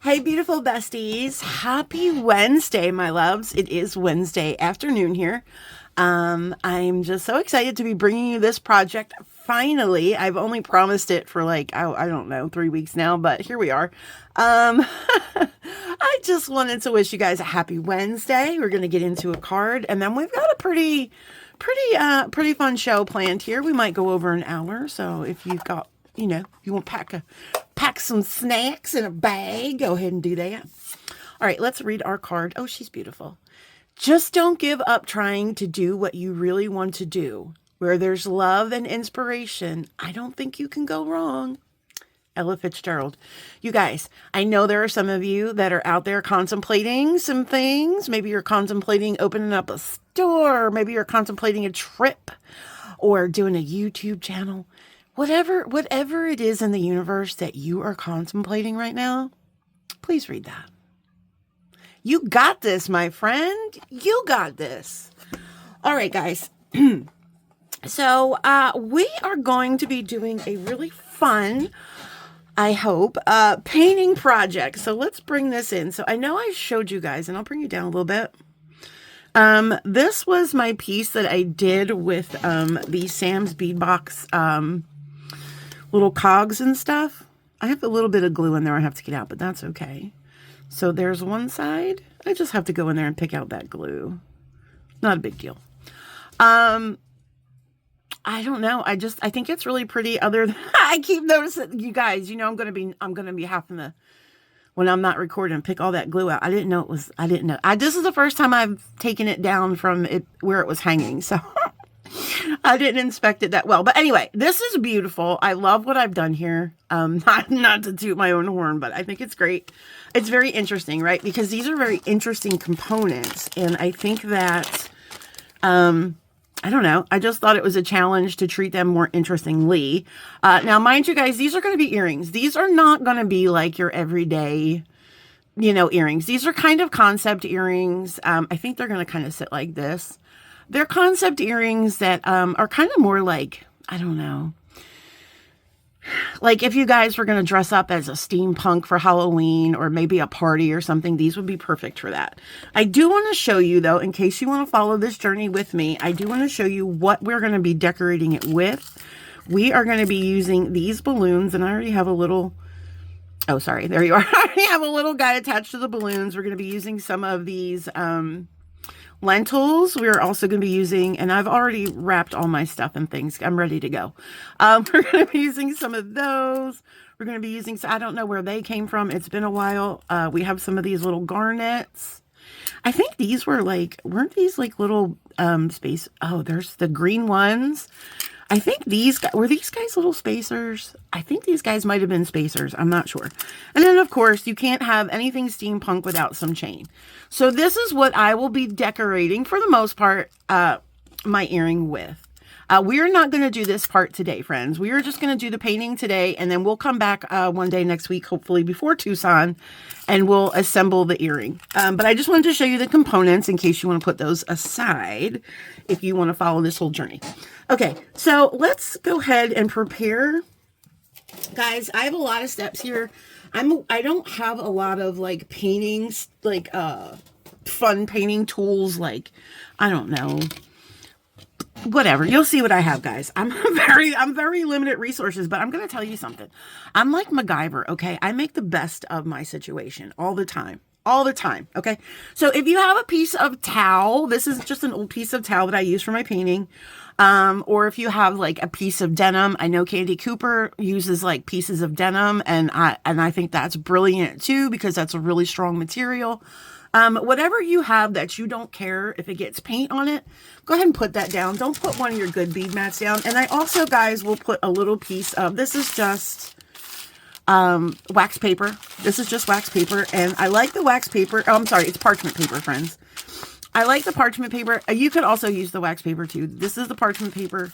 Hey, beautiful besties. Happy Wednesday, my loves. It is Wednesday afternoon here. I'm just so excited to be bringing you this project. Finally, I've only promised it for like, I don't know, 3 weeks now, but here we are. I just wanted to wish you guys a happy Wednesday. We're going to get into a card, and then we've got a pretty fun show planned here. We might go over an hour. So if you've got, you want to pack some snacks in a bag, go ahead and do that. All right, let's read our card. Oh, she's beautiful. Just don't give up trying to do what you really want to do. Where there's love and inspiration, I don't think you can go wrong. Ella Fitzgerald. You guys, I know there are some of you that are out there contemplating some things. Maybe you're contemplating opening up a store. Maybe you're contemplating a trip or doing a YouTube channel. Whatever it is in the universe that you are contemplating right now, please read that. You got this, my friend. You got this. All right, guys. So we are going to be doing a really fun, I hope, painting project. So let's bring this in. So I know I showed you guys, and I'll bring you down a little bit. This was my piece that I did with the Sam's Bead Box little cogs and stuff. I have a little bit of glue in there I have to get out, but that's okay. So there's one side. I just have to go in there and pick out that glue. Not a big deal. I don't know. I think it's really pretty. I keep noticing, you guys, I'm going to be having to, when I'm not recording, pick all that glue out. I didn't know. This is the first time I've taken it down from it where it was hanging. So I didn't inspect it that well. But anyway, this is beautiful. I love what I've done here. Not to toot my own horn, but I think it's great. It's very interesting, right? Because these are very interesting components. And I think that, I don't know. I just thought it was a challenge to treat them more interestingly. Now, mind you guys, these are going to be earrings. These are not going to be like your everyday, earrings. These are kind of concept earrings. I think they're going to kind of sit like this. They're concept earrings that are kind of more like, I don't know. Like if you guys were going to dress up as a steampunk for Halloween or maybe a party or something, these would be perfect for that. I do want to show you, though, in case you want to follow this journey with me, I do want to show you what we're going to be decorating it with. We are going to be using these balloons, and I already have a little, oh, sorry, there you are. I already have a little guy attached to the balloons. We're going to be using some of these lentils. We're also going to be using, and I've already wrapped all my stuff and things. I'm ready to go. We're going to be using some of those. We're going to be using, I don't know where they came from. It's been a while. We have some of these little garnets. I think these were like, weren't these like little space? Oh, there's the green ones. I think were these guys little spacers? I think these guys might have been spacers. I'm not sure. And then, of course, you can't have anything steampunk without some chain. So this is what I will be decorating, for the most part, my earring with. We're not going to do this part today, friends. We are just going to do the painting today, and then we'll come back one day next week, hopefully before Tucson, and we'll assemble the earring. But I just wanted to show you the components in case you want to put those aside if you want to follow this whole journey. Okay, so let's go ahead and prepare. Guys, I have a lot of steps here. I don't have a lot of like paintings, like fun painting tools, like, I don't know, whatever. You'll see what I have, guys. I'm very limited resources, but I'm going to tell you something. I'm like MacGyver, okay? I make the best of my situation all the time. All the time, okay? So if you have a piece of towel, this is just an old piece of towel that I use for my painting. Or if you have like a piece of denim, I know Candy Cooper uses like pieces of denim, and I think that's brilliant too, because that's a really strong material. Whatever you have that you don't care if it gets paint on it, go ahead and put that down. Don't put one of your good bead mats down. And I also, guys, will put a little piece of, this is just wax paper. This is just wax paper, and I like the wax paper. Oh, I'm sorry, it's parchment paper, friends. I like the parchment paper. You could also use the wax paper too. This is the parchment paper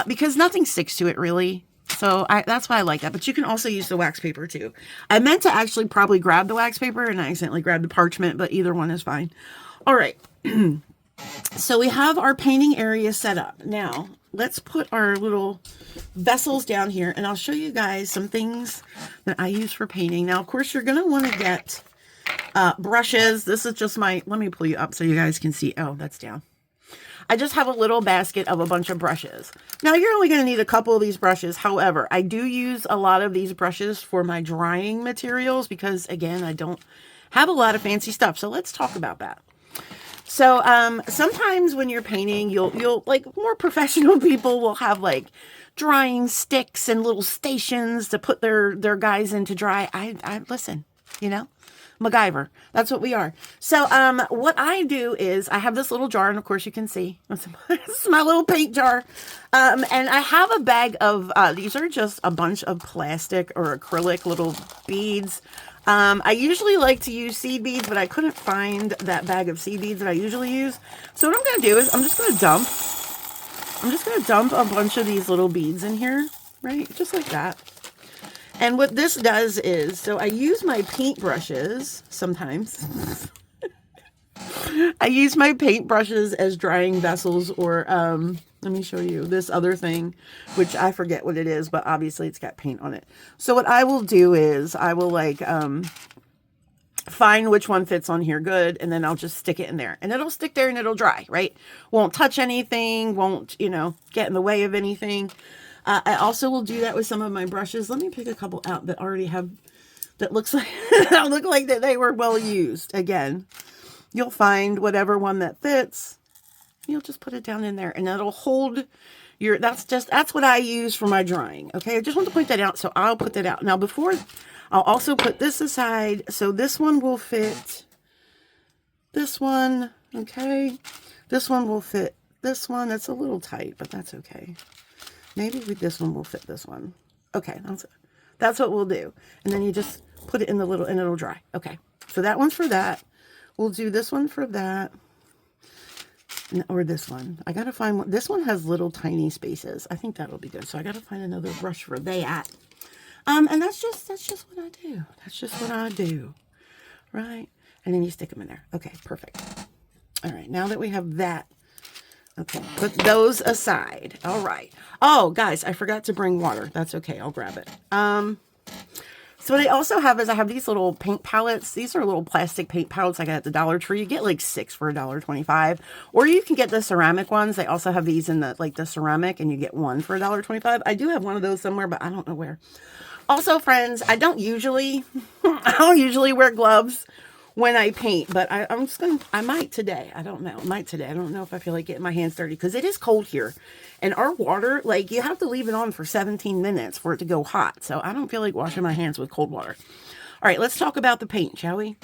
because nothing sticks to it really. So that's why I like that. But you can also use the wax paper too. I meant to actually probably grab the wax paper and I accidentally grabbed the parchment, but either one is fine. All right. So we have our painting area set up. Now, let's put our little vessels down here, and I'll show you guys some things that I use for painting. Now, of course, you're going to want to get brushes. This is just my, let me pull you up so you guys can see. Oh, that's down. I just have a little basket of a bunch of brushes. Now, you're only going to need a couple of these brushes. However, I do use a lot of these brushes for my drying materials because, again, I don't have a lot of fancy stuff. So let's talk about that. So sometimes when you're painting, you'll like more professional people will have like drying sticks and little stations to put their guys in to dry. I listen, you know. MacGyver. That's what we are. So what I do is I have this little jar, and of course you can see this is my little paint jar. And I have a bag of these are just a bunch of plastic or acrylic little beads. I usually like to use seed beads, but I couldn't find that bag of seed beads that I usually use. So what I'm going to do is I'm just going to dump a bunch of these little beads in here, right? Just like that. And what this does is, so I use my paint brushes sometimes. I use my paint brushes as drying vessels, or let me show you this other thing, which I forget what it is, but obviously it's got paint on it. So what I will do is I will like find which one fits on here good, and then I'll just stick it in there, and it'll stick there and it'll dry, right? Won't touch anything, won't, you know, get in the way of anything. I also will do that with some of my brushes. Let me pick a couple out that already have, that looks like, look like that they were well used. Again, you'll find whatever one that fits. You'll just put it down in there and it'll hold your, that's what I use for my drying. Okay. I just want to point that out. So I'll put that out. Now before, I'll also put this aside. So this one will fit this one. Okay. This one will fit this one. That's a little tight, but that's okay. Maybe this one will fit this one. Okay, that's what we'll do. And then you just put it in the little, and it'll dry. Okay, so that one's for that. We'll do this one for that. Or this one. I gotta find one. This one has little tiny spaces. I think that'll be good. So I gotta find another brush for that. And that's just what I do. That's just what I do. Right? And then you stick them in there. Okay, perfect. All right, now that we have that, okay, put those aside. All right. Oh, guys, I forgot to bring water. That's okay. I'll grab it. So what I also have is I have these little paint palettes. These are little plastic paint palettes I got at the Dollar Tree. You get like 6 for $1.25, or you can get the ceramic ones. They also have these in the ceramic, and you get 1 for $1.25. I do have one of those somewhere, but I don't know where. Also, friends, I don't usually wear gloves when I paint, but I might today. I don't know. I might today. I don't know if I feel like getting my hands dirty because it is cold here. And our water, like, you have to leave it on for 17 minutes for it to go hot. So I don't feel like washing my hands with cold water. All right, let's talk about the paint, shall we?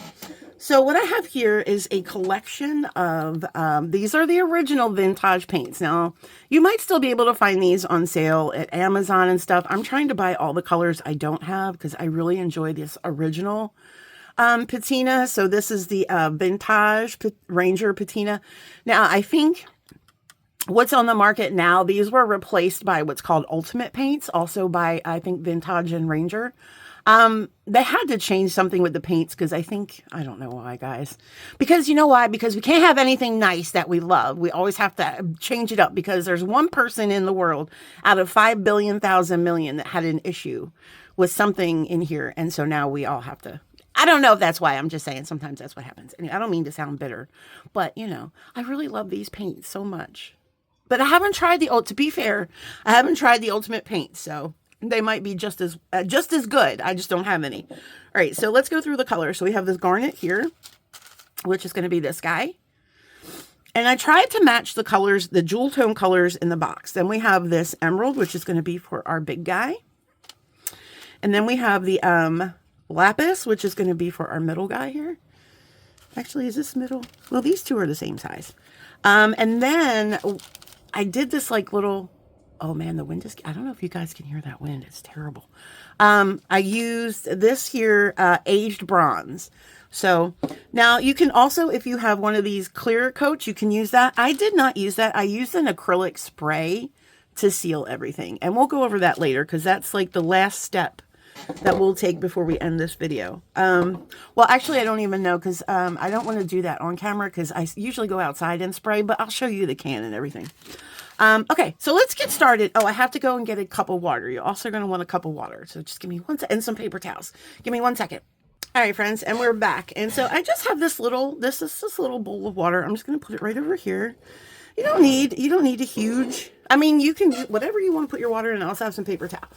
So what I have here is a collection of, these are the original vintage paints. Now, you might still be able to find these on sale at Amazon and stuff. I'm trying to buy all the colors I don't have because I really enjoy this original patina. So this is the vintage Ranger patina. Now, I think what's on the market now, these were replaced by what's called Ultimate paints, also by, I think, Vintage and Ranger. They had to change something with the paints because I don't know why, guys. Because you know why? Because we can't have anything nice that we love. We always have to change it up because there's one person in the world out of 5 billion, thousand million that had an issue with something in here. And so now we all have to, I don't know if that's why. I'm just saying sometimes that's what happens. And I don't mean to sound bitter, but you know, I really love these paints so much. But I haven't tried to be fair, I haven't tried the Ultimate paint, so they might be just as good. I just don't have any. All right, so let's go through the colors. So we have this garnet here, which is going to be this guy. And I tried to match the colors, the jewel tone colors in the box. Then we have this emerald, which is going to be for our big guy. And then we have the lapis, which is going to be for our middle guy here. Actually, is this middle? Well, these two are the same size. And then I did this like little, oh man, the wind is, I don't know if you guys can hear that wind. It's terrible. I used this here, aged bronze. So now you can also, if you have one of these clear coats, you can use that. I did not use that. I used an acrylic spray to seal everything. And we'll go over that later because that's like the last step that we'll take before we end this video. Well, actually, I don't even know because I don't want to do that on camera because I usually go outside and spray, but I'll show you the can and everything. Okay, so let's get started. Oh, I have to go and get a cup of water. You're also going to want a cup of water. So just give me one second, and some paper towels. Give me 1 second. All right, friends, and we're back. And so I just have this little bowl of water. I'm just going to put it right over here. You don't need a huge, I mean, you can do whatever you want to put your water in. I also have some paper towel.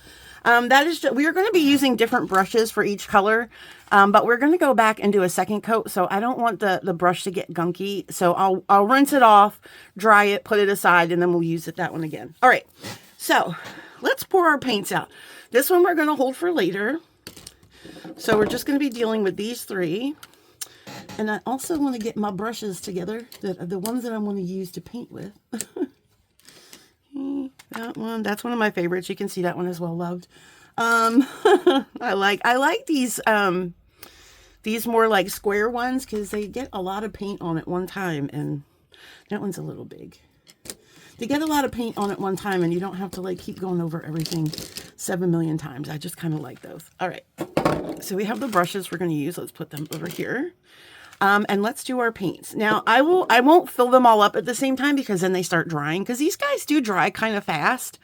That is just, we are going to be using different brushes for each color. But we're going to go back and do a second coat. So I don't want the brush to get gunky. So I'll rinse it off, dry it, put it aside, and then we'll use that one again. All right. So let's pour our paints out. This one we're going to hold for later. So we're just going to be dealing with these 3. And I also want to get my brushes together, the ones that I want to use to paint with. That one, that's one of my favorites. You can see that one as well loved. I like these more like square ones because they get a lot of paint on at one time, and that one's a little big. They get a lot of paint on at one time, and you don't have to like keep going over everything 7 million times. I just kind of like those. All right. So we have the brushes we're going to use. Let's put them over here. And let's do our paints. Now, I won't fill them all up at the same time because then they start drying, because these guys do dry kind of fast.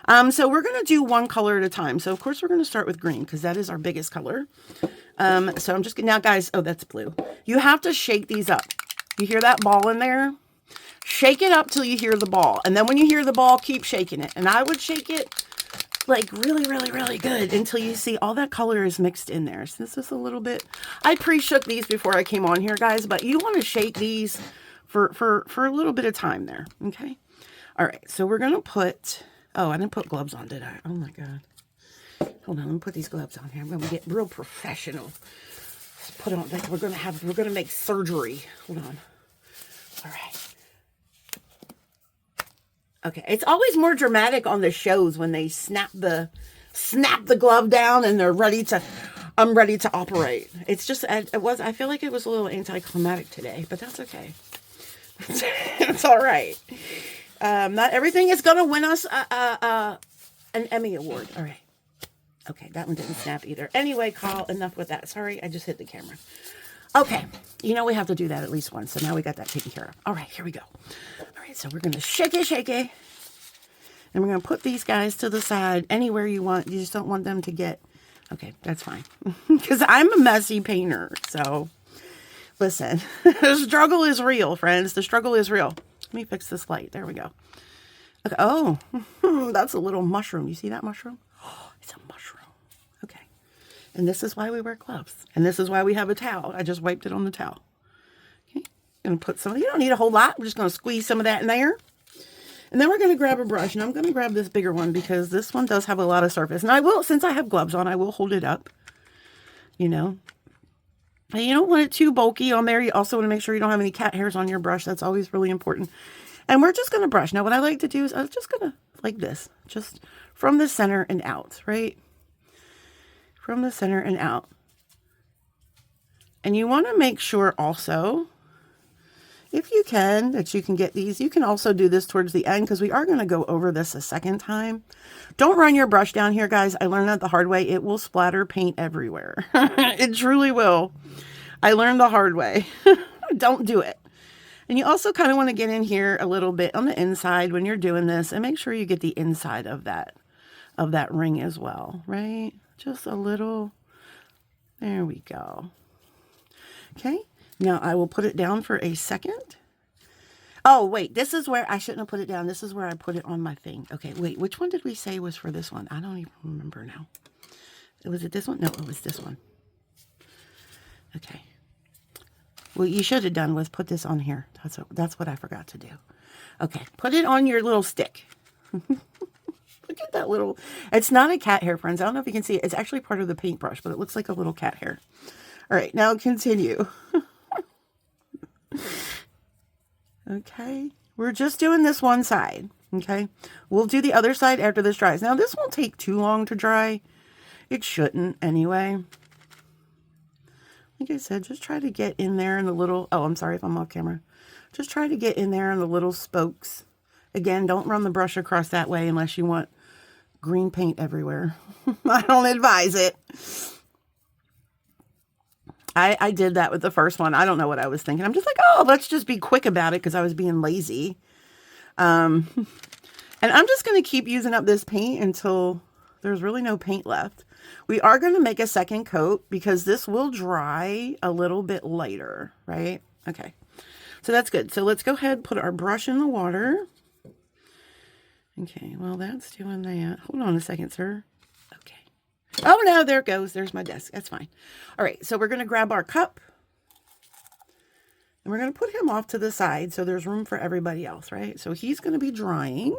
So we're going to do one color at a time. So, of course, we're going to start with green because that is our biggest color. So I'm just going to, now, guys, oh, that's blue. You have to shake these up. You hear that ball in there? Shake it up till you hear the ball. And then when you hear the ball, keep shaking it. And I would shake it like really, really, really good until you see all that color is mixed in there. So this is a little bit, I pre-shook these before I came on here, guys, but you want to shake these for a little bit of time there. Okay. All right. So we're going to put, oh, I didn't put gloves on, did I? Oh my God. Hold on. Let me put these gloves on here. I'm going to get real professional. Let's put on, like we're going to make surgery. Hold on. All right. Okay, it's always more dramatic on the shows when they snap the glove down and they're ready to, I'm ready to operate. It's just, I feel like it was a little anticlimactic today, but that's okay. It's all right. Not everything is going to win us an Emmy Award. All right. Okay, that one didn't snap either. Anyway, Carl, enough with that. Sorry, I just hit the camera. Okay, you know we have to do that at least once, so now we got that taken care of. All right, here we go. All right, so we're going to shake it, and we're going to put these guys to the side anywhere you want. You just don't want them to get, okay, that's fine, because I'm a messy painter, so listen, the struggle is real, friends. The struggle is real. Let me fix this light. There we go. Okay. Oh, that's a little mushroom. You see that mushroom? Oh, it's a mushroom. Okay. And this is why we wear gloves. And this is why we have a towel. I just wiped it on the towel. Okay. Going to put some, you don't need a whole lot. We're just going to squeeze some of that in there. And then we're going to grab a brush. And I'm going to grab this bigger one because this one does have a lot of surface. And I will, since I have gloves on, I will hold it up. You know. And you don't want it too bulky on there. You also want to make sure you don't have any cat hairs on your brush. That's always really important. And we're just going to brush. Now, what I like to do is I'm just going to, like this, just from the center and out, right? From the center and out. And you want to make sure also, if you can, that you can get these. You can also do this towards the end because we are going to go over this a second time. Don't run your brush down here, guys. I learned that the hard way. It will splatter paint everywhere. It truly will. I learned the hard way. Don't do it. And you also kind of want to get in here a little bit on the inside when you're doing this and make sure you get the inside of that ring as well, right? Just a little. There we go. Okay. Now I will put it down for a second. Oh, wait, this is where I shouldn't have put it down. This is where I put it on my thing. Okay, wait, which one did we say was for this one? I don't even remember now. Was it this one? No, it was this one. Okay. What you should have done was put this on here. That's what I forgot to do. Okay, put it on your little stick. Look at that little, it's not a cat hair, friends. I don't know if you can see it. It's actually part of the paintbrush, but it looks like a little cat hair. All right, now continue. Okay, we're just doing this one side. Okay, we'll do the other side after this dries. Now, this won't take too long to dry. It shouldn't anyway. Like I said, just try to get in there in the little, oh, I'm sorry if I'm off camera. Just try to get in there in the little spokes. Again, don't run the brush across that way unless you want green paint everywhere. I don't advise it. I did that with the first one. I don't know what I was thinking. I'm just like, oh, let's just be quick about it because I was being lazy. And I'm just going to keep using up this paint until there's really no paint left. We are going to make a second coat because this will dry a little bit lighter, right? Okay. So that's good. So let's go ahead and put our brush in the water. Okay, well, that's doing that. Hold on a second, sir. Okay. Oh, no, there it goes. There's my desk. That's fine. All right, so we're going to grab our cup. And we're going to put him off to the side so there's room for everybody else, right? So he's going to be drying.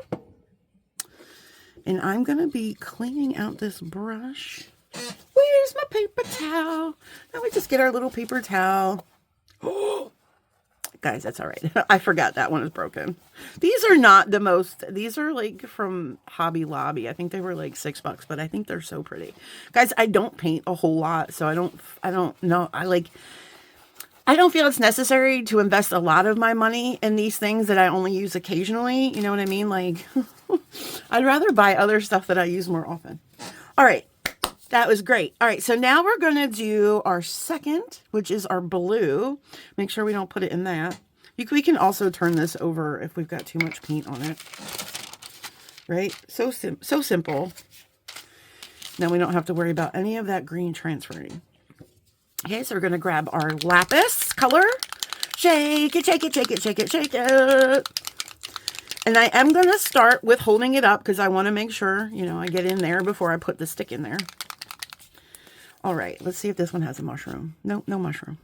And I'm going to be cleaning out this brush. Where's my paper towel? Now we just get our little paper towel. Oh, guys, that's all right. I forgot that one is broken. These are not the most, these are like from Hobby Lobby. I think they were like $6, but I think they're so pretty. Guys, I don't paint a whole lot, so I don't know. I don't feel it's necessary to invest a lot of my money in these things that I only use occasionally. You know what I mean? Like, I'd rather buy other stuff that I use more often. All right. That was great. All right. So now we're going to do our second, which is our blue. Make sure we don't put it in that. We can also turn this over if we've got too much paint on it. Right? So simple. Now we don't have to worry about any of that green transferring. Okay, so we're going to grab our lapis color. Shake it, shake it, shake it, shake it, shake it. And I am going to start with holding it up because I want to make sure, you know, I get in there before I put the stick in there. All right, let's see if this one has a mushroom. Nope, no mushroom.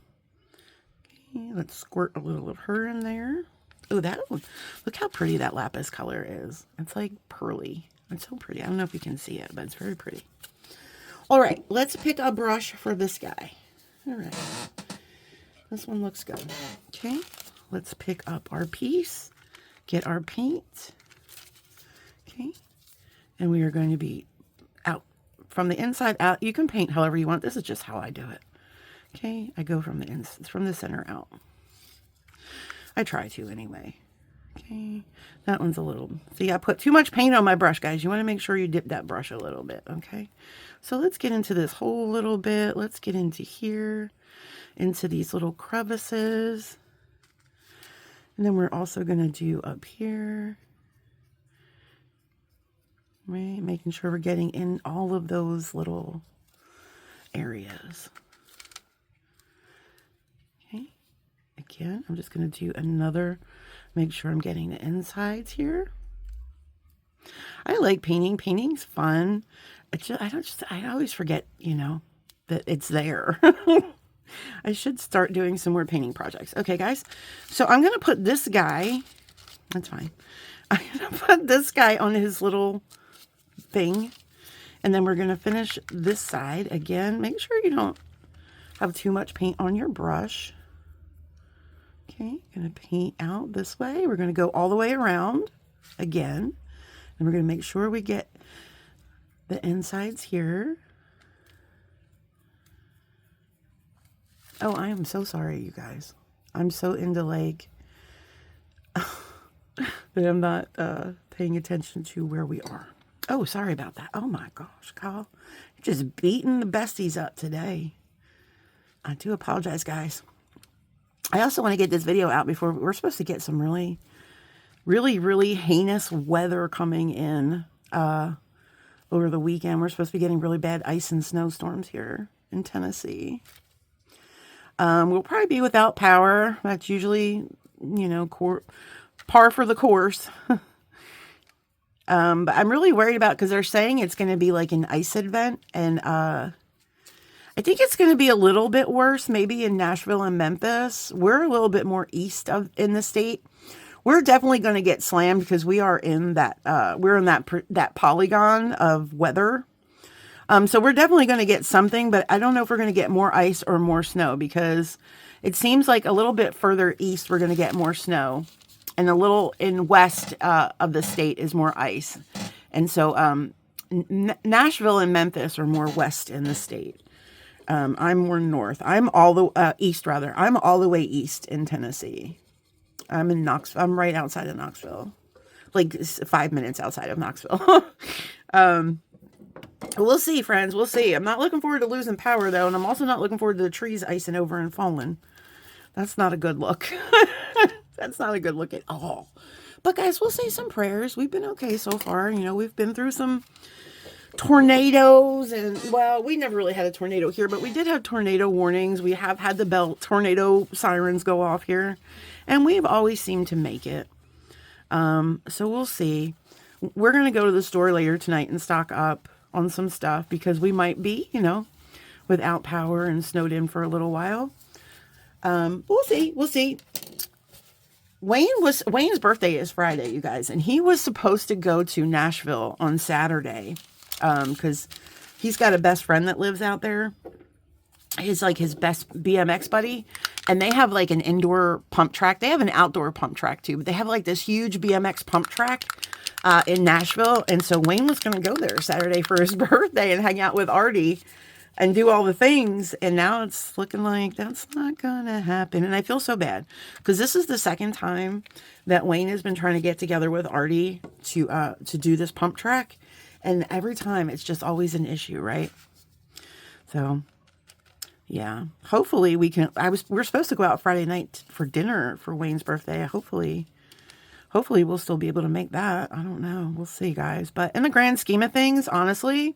Okay, let's squirt a little of her in there. Oh, that one. Look how pretty that lapis color is. It's like pearly. It's so pretty. I don't know if you can see it, but it's very pretty. All right, let's pick a brush for this guy. All right, this one looks good. Okay, let's pick up our piece, get our paint. Okay, and we are going to be out from the inside out. You can paint however you want. This is just how I do it. Okay, I go from the center out. I try to anyway. Okay, that one's a little, see, I put too much paint on my brush, guys. You want to make sure you dip that brush a little bit, okay? So let's get into this whole little bit. Let's get into here, into these little crevices. And then we're also going to do up here, right? Making sure we're getting in all of those little areas. Okay, again, I'm just going to do another. Make sure I'm getting the insides here. I like painting. Painting's fun. I always forget, you know, that it's there. I should start doing some more painting projects. Okay, guys. So I'm going to put this guy, that's fine. I'm going to put this guy on his little thing. And then we're going to finish this side again. Make sure you don't have too much paint on your brush. Okay, going to paint out this way. We're going to go all the way around again. And we're going to make sure we get the insides here. Oh, I am so sorry, you guys. I'm so into like that I'm not paying attention to where we are. Oh, sorry about that. Oh my gosh, Kyle. You're just beating the besties up today. I do apologize, guys. I also want to get this video out before we're supposed to get some really, really heinous weather coming in over the weekend. We're supposed to be getting really bad ice and snowstorms here in Tennessee. We'll probably be without power. That's usually, you know, par for the course. But I'm really worried about, because they're saying it's going to be like an ice event, and I think it's going to be a little bit worse, maybe in Nashville and Memphis. We're a little bit more east in the state. We're definitely going to get slammed because we are in that that polygon of weather. So we're definitely going to get something, but I don't know if we're going to get more ice or more snow, because it seems like a little bit further east we're going to get more snow, and a little in west of the state is more ice. And so Nashville and Memphis are more west in the state. I'm more north. I'm all the east, rather. I'm all the way east in Tennessee. I'm in Knoxville. I'm right outside of Knoxville, like 5 minutes outside of Knoxville. We'll see, friends. We'll see. I'm not looking forward to losing power, though, and I'm also not looking forward to the trees icing over and falling. That's not a good look. That's not a good look at all. But, guys, we'll say some prayers. We've been okay so far. You know, we've been through some tornadoes, and, well, we never really had a tornado here, but we did have tornado warnings. We have had the tornado sirens go off here, and we've always seemed to make it. So we'll see. We're going to go to the store later tonight and stock up on some stuff because we might be, you know, without power and snowed in for a little while. We'll see. We'll see. Wayne's birthday is Friday, you guys, and he was supposed to go to Nashville on Saturday because he's got a best friend that lives out there. He's like his best BMX buddy, and they have like an indoor pump track. They have an outdoor pump track too, but they have like this huge BMX pump track in Nashville. And so Wayne was going to go there Saturday for his birthday and hang out with Artie and do all the things. And now it's looking like that's not going to happen. And I feel so bad because this is the second time that Wayne has been trying to get together with Artie to do this pump track. And every time it's just always an issue, right? So yeah, hopefully we can. We're supposed to go out Friday night for dinner for Wayne's birthday. Hopefully we'll still be able to make that. I don't know. We'll see, guys. But in the grand scheme of things, honestly,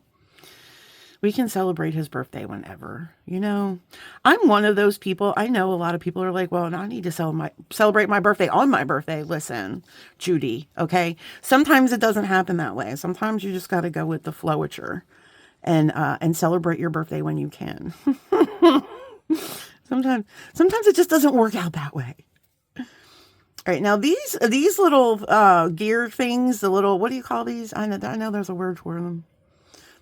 we can celebrate his birthday whenever. You know, I'm one of those people. I know a lot of people are like, well, I need to celebrate my birthday on my birthday. Listen, Judy, okay? Sometimes it doesn't happen that way. Sometimes you just got to go with the flowature and celebrate your birthday when you can. Sometimes it just doesn't work out that way. All right, now these little gear things, the little, what do you call these? I know there's a word for them.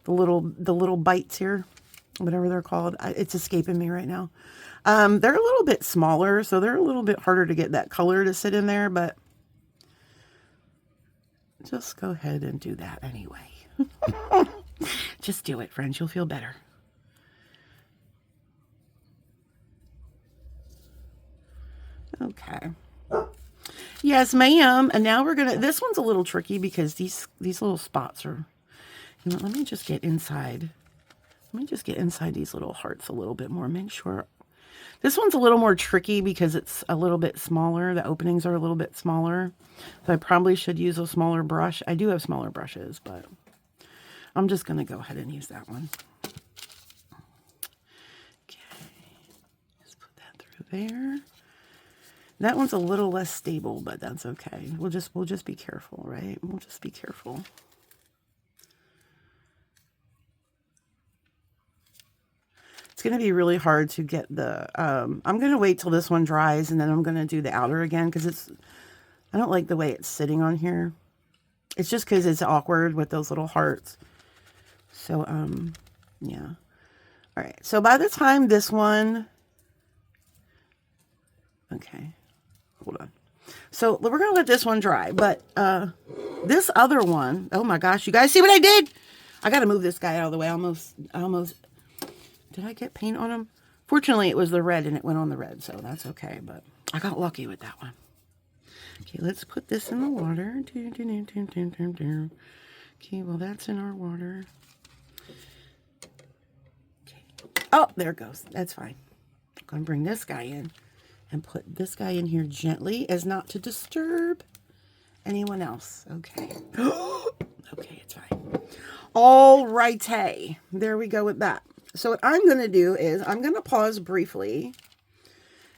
The little bites here, whatever they're called. It's escaping me right now. They're a little bit smaller, so they're a little bit harder to get that color to sit in there, but just go ahead and do that anyway. Just do it, friends. You'll feel better. Okay. Yes, ma'am. And now this one's a little tricky because these little spots are, you know, let me just get inside. Let me just get inside these little hearts a little bit more. Make sure. This one's a little more tricky because it's a little bit smaller. The openings are a little bit smaller. So I probably should use a smaller brush. I do have smaller brushes, but I'm just going to go ahead and use that one. Okay. Just put that through there. That one's a little less stable, but that's okay. We'll just be careful, right? We'll just be careful. It's going to be really hard to get the, I'm going to wait till this one dries and then I'm going to do the outer again because I don't like the way it's sitting on here. It's just because it's awkward with those little hearts. So, yeah. All right. So by the time this one, okay, hold on. So we're going to let this one dry, but, this other one, oh my gosh, you guys see what I did? I got to move this guy out of the way. I almost, did I get paint on him? Fortunately, it was the red and it went on the red, so that's okay, but I got lucky with that one. Okay, let's put this in the water. Okay, well, that's in our water. Okay. Oh, there it goes. That's fine. I'm going to bring this guy in and put this guy in here gently as not to disturb anyone else. Okay. Okay, it's fine. All righty. There we go with that. So what I'm going to do is I'm going to pause briefly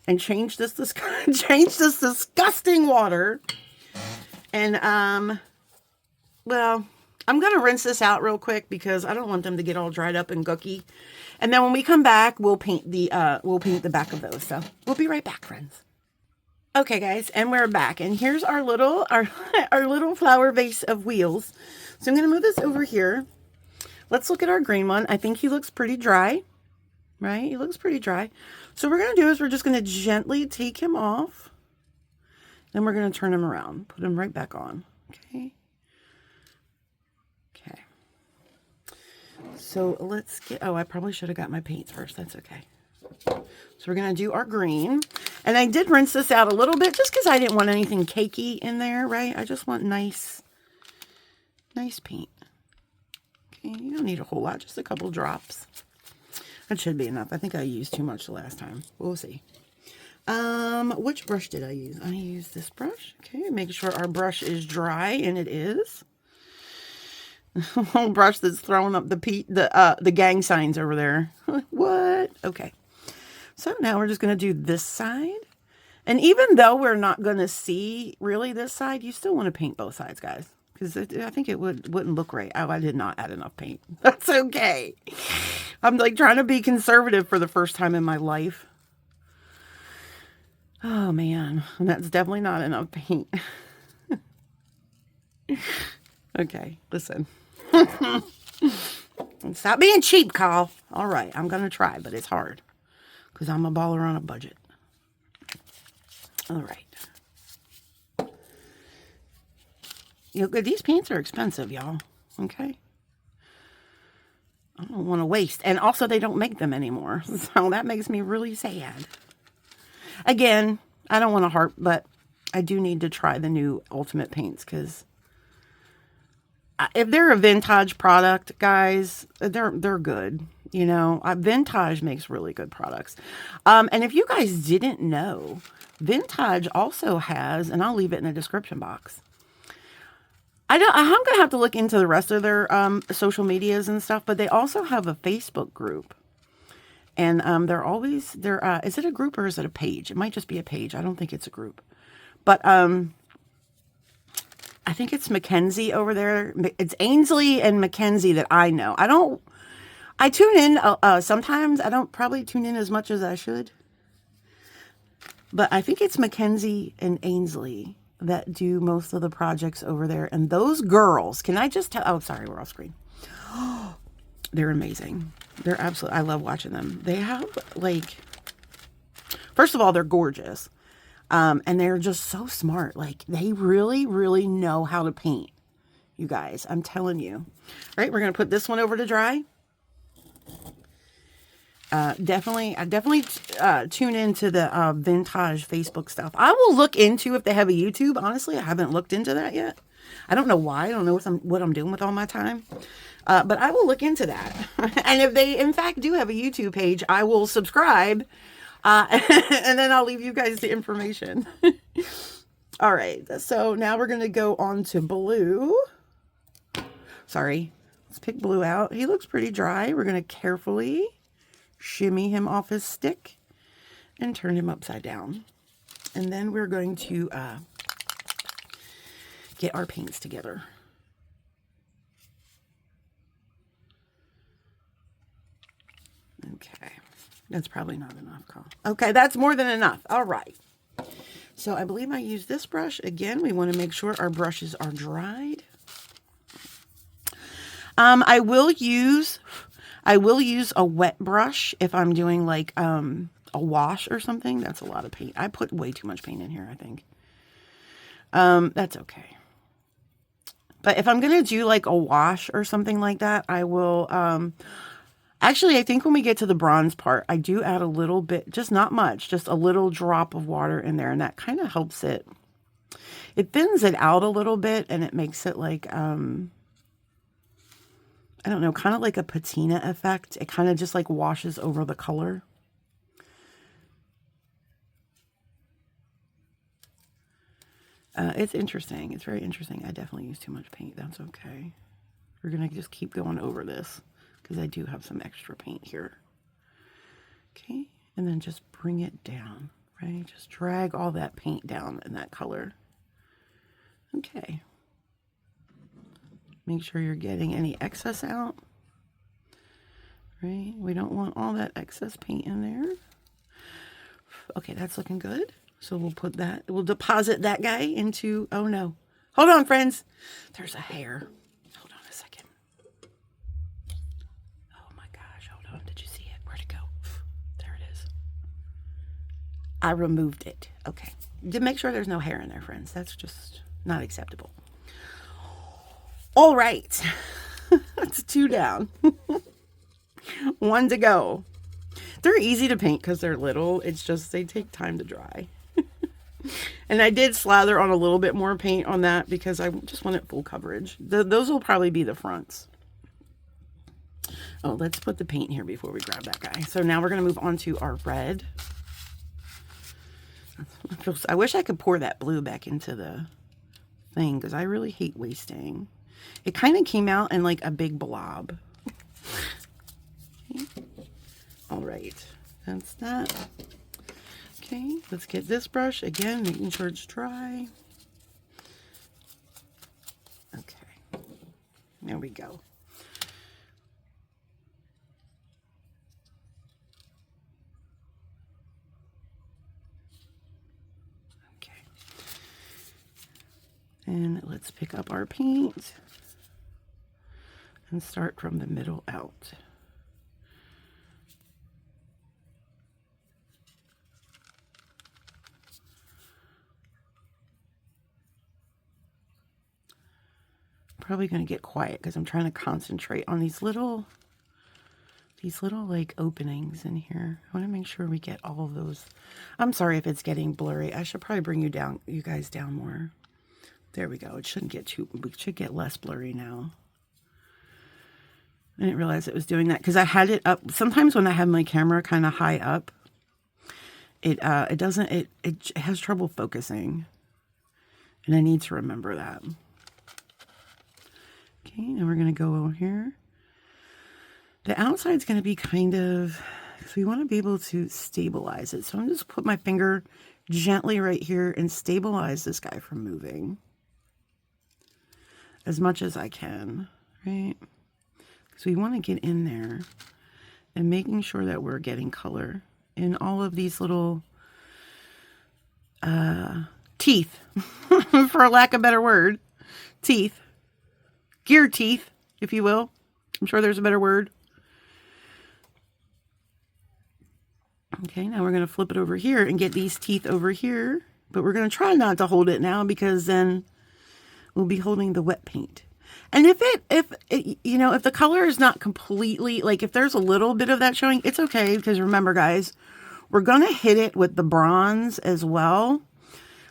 and change this disgusting water. And, well, I'm going to rinse this out real quick because I don't want them to get all dried up and gooky. And then when we come back, we'll paint the back of those. So we'll be right back, friends. Okay, guys, and we're back. And here's our little flower vase of wheels. So I'm going to move this over here. Let's look at our green one. I think he looks pretty dry, right? He looks pretty dry. So what we're going to do is we're just going to gently take him off. Then we're going to turn him around. Put him right back on. Okay. Okay. So let's get, oh, I probably should have got my paints first. That's okay. So we're going to do our green. And I did rinse this out a little bit just because I didn't want anything cakey in there, right? I just want nice paint. Okay, you don't need a whole lot, just a couple drops. That should be enough. I think I used too much the last time. We'll see. Which brush did I use? I used this brush. Okay, make sure our brush is dry, and it is. Whole brush that's throwing up the gang signs over there. What? Okay. So now we're just going to do this side. And even though we're not going to see really this side, you still want to paint both sides, guys. Because I think it wouldn't look right. Oh, I did not add enough paint. That's okay. I'm like trying to be conservative for the first time in my life. Oh, man. And that's definitely not enough paint. Okay, listen. Stop being cheap, Carl. All right, I'm going to try, but it's hard. Because I'm a baller on a budget. All right. You know, these paints are expensive, y'all. Okay? I don't want to waste. And also, they don't make them anymore. So that makes me really sad. Again, I don't want to harp, but I do need to try the new Ultimate paints because if they're a vintage product, guys, they're good. You know, Vintage makes really good products. And if you guys didn't know, Vintage also has, and I'll leave it in the description box. I'm going to have to look into the rest of their social medias and stuff, but they also have a Facebook group. And is it a group or is it a page? It might just be a page. I don't think it's a group. But I think it's Mackenzie over there. It's Ainsley and Mackenzie that I know. I tune in sometimes. I don't probably tune in as much as I should. But I think it's Mackenzie and Ainsley that do most of the projects over there. And those girls, can I just tell? Oh, sorry, we're off screen. They're amazing. They're absolutely, I love watching them. They have, like, first of all, they're gorgeous. And they're just so smart. Like, they really, really know how to paint. You guys, I'm telling you. All right, we're going to put this one over to dry. Definitely tune into the Vintage Facebook stuff. I will look into if they have a YouTube. Honestly, I haven't looked into that yet. I don't know why. I don't know what I'm doing with all my time. But I will look into that. And if they, in fact, do have a YouTube page, I will subscribe. And then I'll leave you guys the information. All right. So now we're going to go on to blue. Sorry. Let's pick blue out. He looks pretty dry. We're going to carefully shimmy him off his stick and turn him upside down. And then we're going to get our paints together. Okay, that's probably not enough, Carl. Okay, that's more than enough. All right. So I believe I used this brush. Again, we want to make sure our brushes are dried. I will use a wet brush if I'm doing like a wash or something. That's a lot of paint. I put way too much paint in here, I think. That's okay. But if I'm going to do like a wash or something like that, I will, actually, I think when we get to the bronze part, I do add a little bit, just not much, just a little drop of water in there. And that kind of helps it. It thins it out a little bit and it makes it like, I don't know, kind of like a patina effect. It kind of just like washes over the color. It's interesting. It's very interesting. I definitely use too much paint. That's okay. We're going to just keep going over this because I do have some extra paint here. Okay. And then just bring it down, right? Just drag all that paint down in that color. Okay. Make sure you're getting any excess out. Right? We don't want all that excess paint in there. Okay, that's looking good. So we'll put that, we'll deposit that guy into, oh no. Hold on, friends. There's a hair. Hold on a second. Oh my gosh, hold on. Did you see it? Where'd it go? There it is. I removed it. Okay. To make sure there's no hair in there, friends. That's just not acceptable. All right. That's 2 down. 1 to go. They're easy to paint because they're little. It's just they take time to dry. And I did slather on a little bit more paint on that because I just wanted full coverage. Those will probably be the fronts. Oh, let's put the paint here before we grab that guy. So now we're going to move on to our red. I wish I could pour that blue back into the thing because I really hate wasting. It kind of came out in like a big blob. Okay. All right, that's that. Okay, let's get this brush again, making sure it's dry. Okay, there we go. And let's pick up our paint and start from the middle out. Probably going to get quiet because I'm trying to concentrate on these little like openings in here. I want to make sure we get all of those. I'm sorry if it's getting blurry. I should probably bring you guys down more. There we go. It shouldn't get we should get less blurry now. I didn't realize it was doing that because I had it up. Sometimes when I have my camera kind of high up, it has trouble focusing. And I need to remember that. Okay, now we're going to go over here. The outside's going to be kind of, so we want to be able to stabilize it. So I'm just put my finger gently right here and stabilize this guy from moving as much as I can, right? Because we want to get in there and making sure that we're getting color in all of these little teeth, for lack of a better word, teeth, gear teeth, if you will. I'm sure there's a better word. Okay, now we're going to flip it over here and get these teeth over here, but we're going to try not to hold it now because then we'll be holding the wet paint. And if the color is not completely, like if there's a little bit of that showing, it's okay. Because remember guys, we're going to hit it with the bronze as well.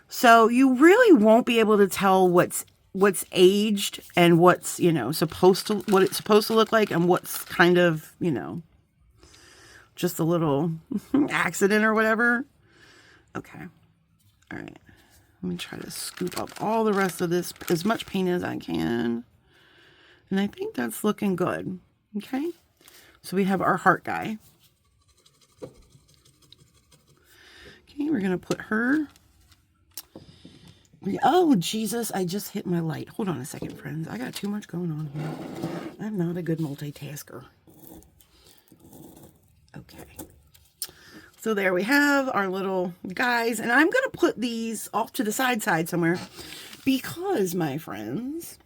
So you really won't be able to tell what's aged and what's, what it's supposed to look like and what's kind of, just a little accident or whatever. Okay. All right. Let me try to scoop up all the rest of this, as much paint as I can. And I think that's looking good. Okay. So we have our heart guy. Okay, we're going to put her. Oh, Jesus, I just hit my light. Hold on a second, friends. I got too much going on here. I'm not a good multitasker. Okay. So there we have our little guys. And I'm going to put these off to the side somewhere because, my friends,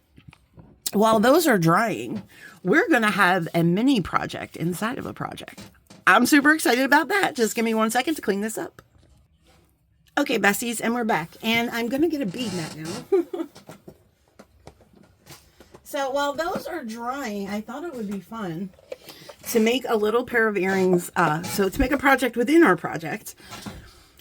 while those are drying, we're going to have a mini project inside of a project. I'm super excited about that. Just give me 1 second to clean this up. Okay, besties, and we're back. And I'm going to get a bead mat now. So while those are drying, I thought it would be fun to make a little pair of earrings. So to make a project within our project.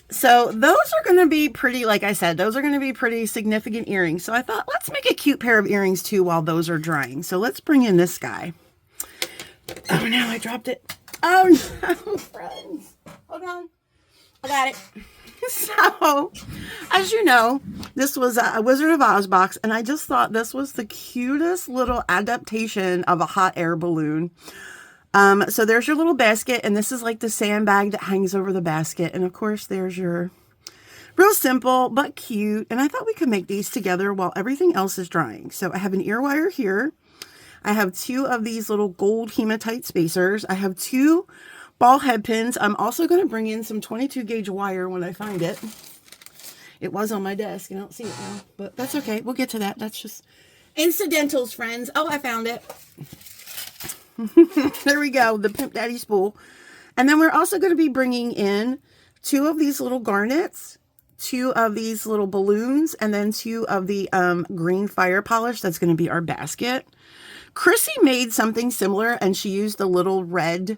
So those are going to be pretty, like I said, those are going to be pretty significant earrings. So I thought, let's make a cute pair of earrings too while those are drying. So let's bring in this guy. Oh, no, I dropped it. Oh, no, friends. Hold on. I got it. So, as you know, this was a Wizard of Oz box, and I just thought this was the cutest little adaptation of a hot air balloon. So there's your little basket, and this is like the sandbag that hangs over the basket. And of course, there's your real simple but cute. And I thought we could make these together while everything else is drying. So I have an ear wire here. I have 2 of these little gold hematite spacers. I have 2 ball head pins. I'm also going to bring in some 22 gauge wire when I find it. It was on my desk. I don't see it now, but that's okay. We'll get to that. That's just incidentals, friends. Oh, I found it. There we go. The Pimp Daddy spool. And then we're also going to be bringing in 2 of these little garnets, 2 of these little balloons, and then 2 of the green fire polish. That's going to be our basket. Chrissy made something similar, and she used the little red